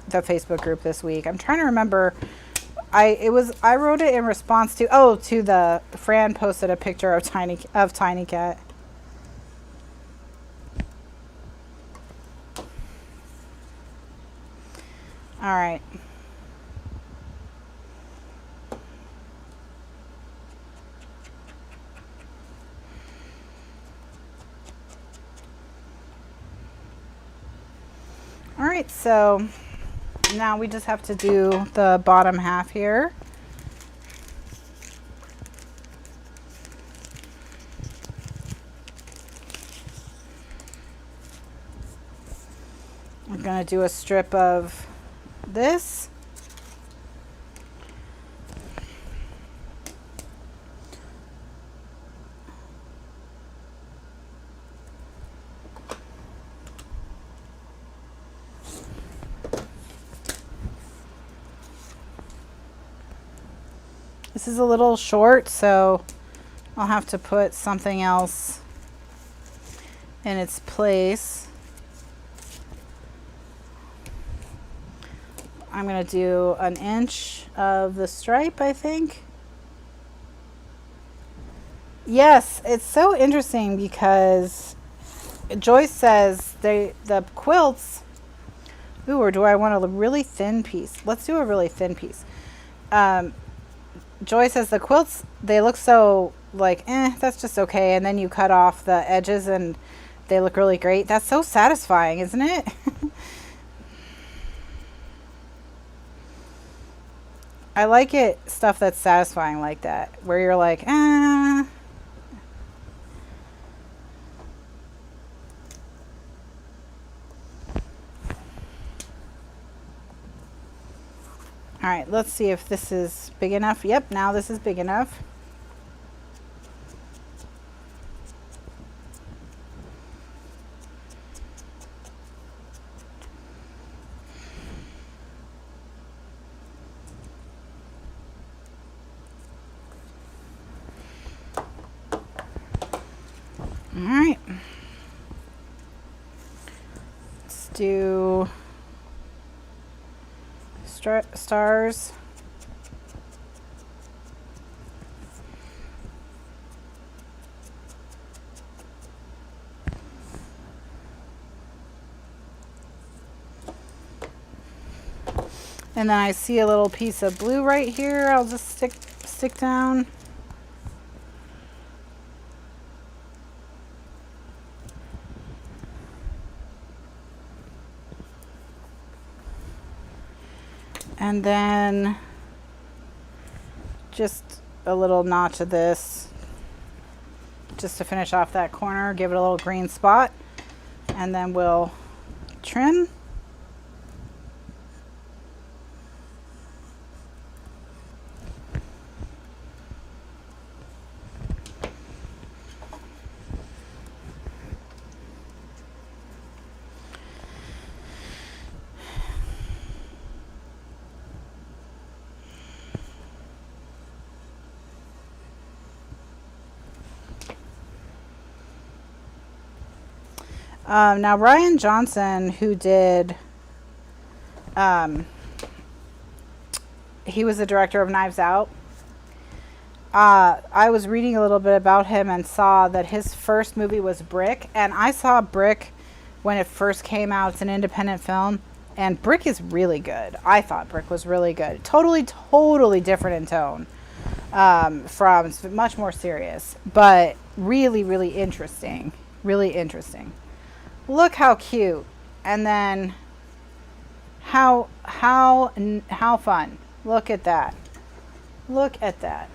the Facebook group this week. I'm trying to remember. I wrote it in response to the Fran posted a picture of tiny cat. All right. All right, so now we just have to do the bottom half here. I'm going to do a strip of this. This is a little short, so I'll have to put something else in its place. I'm going to do an inch of the stripe, I think. Yes, it's so interesting because Joyce says the quilts. Ooh, or do I want a really thin piece? Let's do a really thin piece. Joyce says the quilts, they look so like, that's just okay. And then you cut off the edges and they look really great. That's so satisfying, isn't it? I like it, stuff that's satisfying like that, where you're like, All right, let's see if this is big enough. Yep, now this is big enough. All right. Let's do stars. And then I see a little piece of blue right here. I'll just stick down. And then just a little notch of this just to finish off that corner, give it a little green spot, and then we'll trim. Now Ryan Johnson, who did, he was the director of Knives Out. I was reading a little bit about him and saw that his first movie was Brick, and I saw Brick when it first came out. It's an independent film, and Brick is really good. I thought Brick was really good. Totally different in tone from, it's much more serious, but really, really interesting. Really interesting. Look how cute, and then how fun. Look at that. Look at that.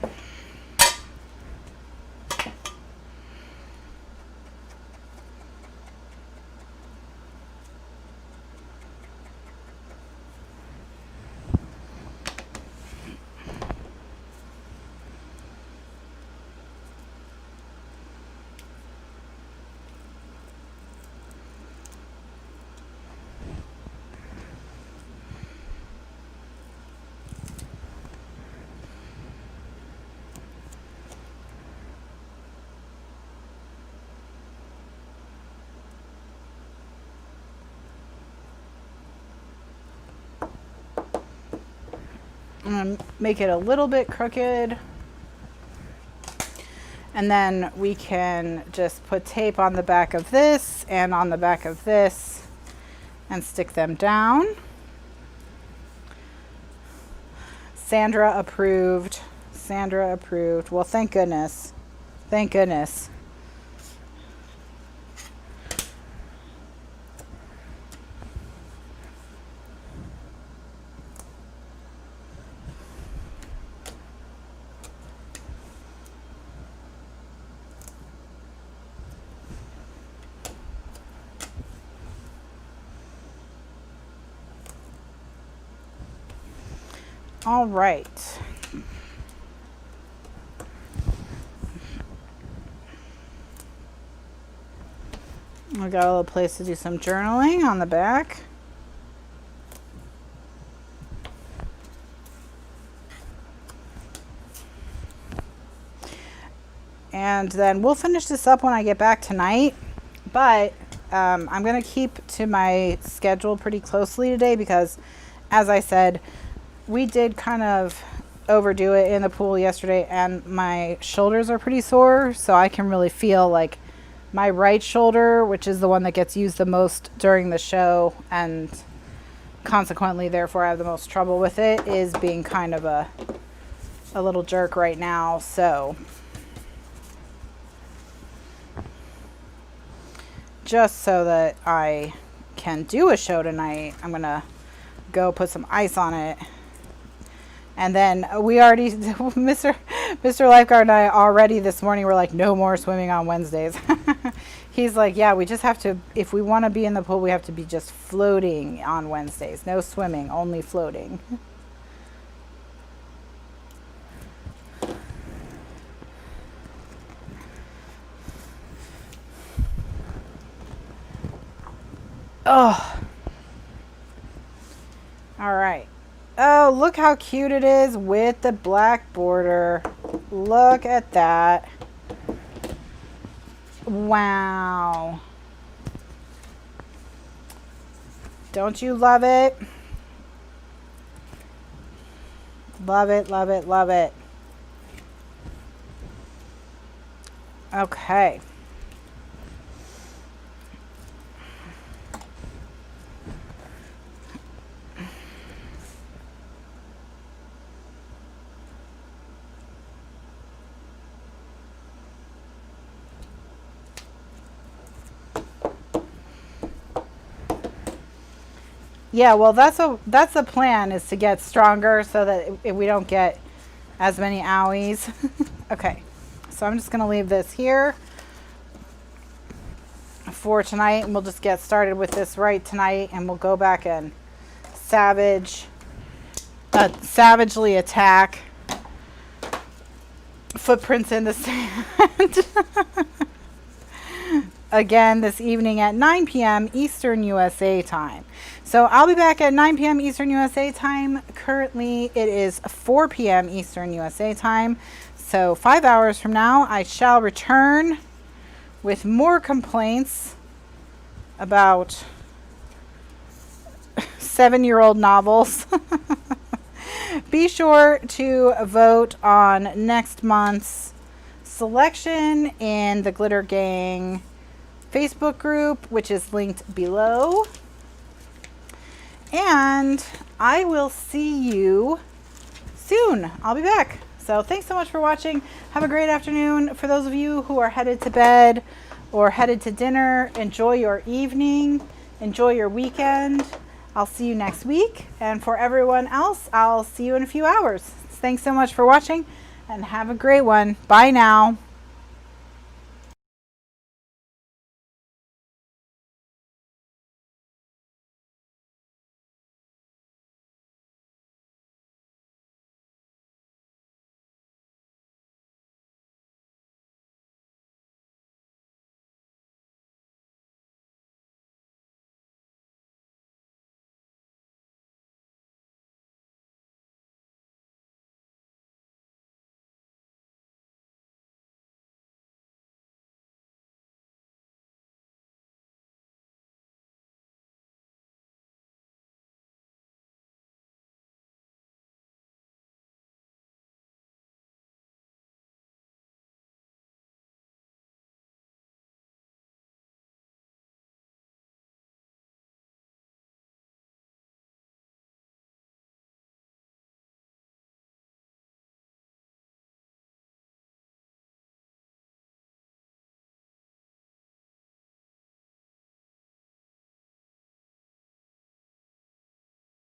I'm going to make it a little bit crooked, and then we can just put tape on the back of this and on the back of this and stick them down. Sandra approved. Sandra approved. Well, thank goodness. Thank goodness. All right. We got a little place to do some journaling on the back. And then we'll finish this up when I get back tonight. But I'm going to keep to my schedule pretty closely today because, as I said, we did kind of overdo it in the pool yesterday, and my shoulders are pretty sore, so I can really feel like my right shoulder, which is the one that gets used the most during the show, and consequently therefore I have the most trouble with it, is being kind of a little jerk right now. So just so that I can do a show tonight, I'm gonna go put some ice on it. And then we already, Mr. Lifeguard and I already this morning were like, no more swimming on Wednesdays. He's like, yeah, we just have to, if we want to be in the pool, we have to be just floating on Wednesdays. No swimming, only floating. Oh. All right. Oh, look how cute it is with the black border. Look at that. Wow. Don't you love it? Love it, love it, love it. Okay. Yeah, well, that's the plan, is to get stronger so that we don't get as many owies. Okay, so I'm just going to leave this here for tonight, and we'll just get started with this right tonight, and we'll go back and savagely attack footprints in the sand. Again this evening at 9 p.m. Eastern USA time. So I'll be back at 9 p.m. Eastern USA time. Currently it is 4 p.m. Eastern USA time. So 5 hours from now I shall return with more complaints about 7-year-old novels. Be sure to vote on next month's selection in the Glitter Gang Facebook group, which is linked below. And I will see you soon. I'll be back. So thanks so much for watching. Have a great afternoon. For those of you who are headed to bed or headed to dinner, enjoy your evening. Enjoy your weekend. I'll see you next week. And for everyone else, I'll see you in a few hours. Thanks so much for watching and have a great one. Bye now.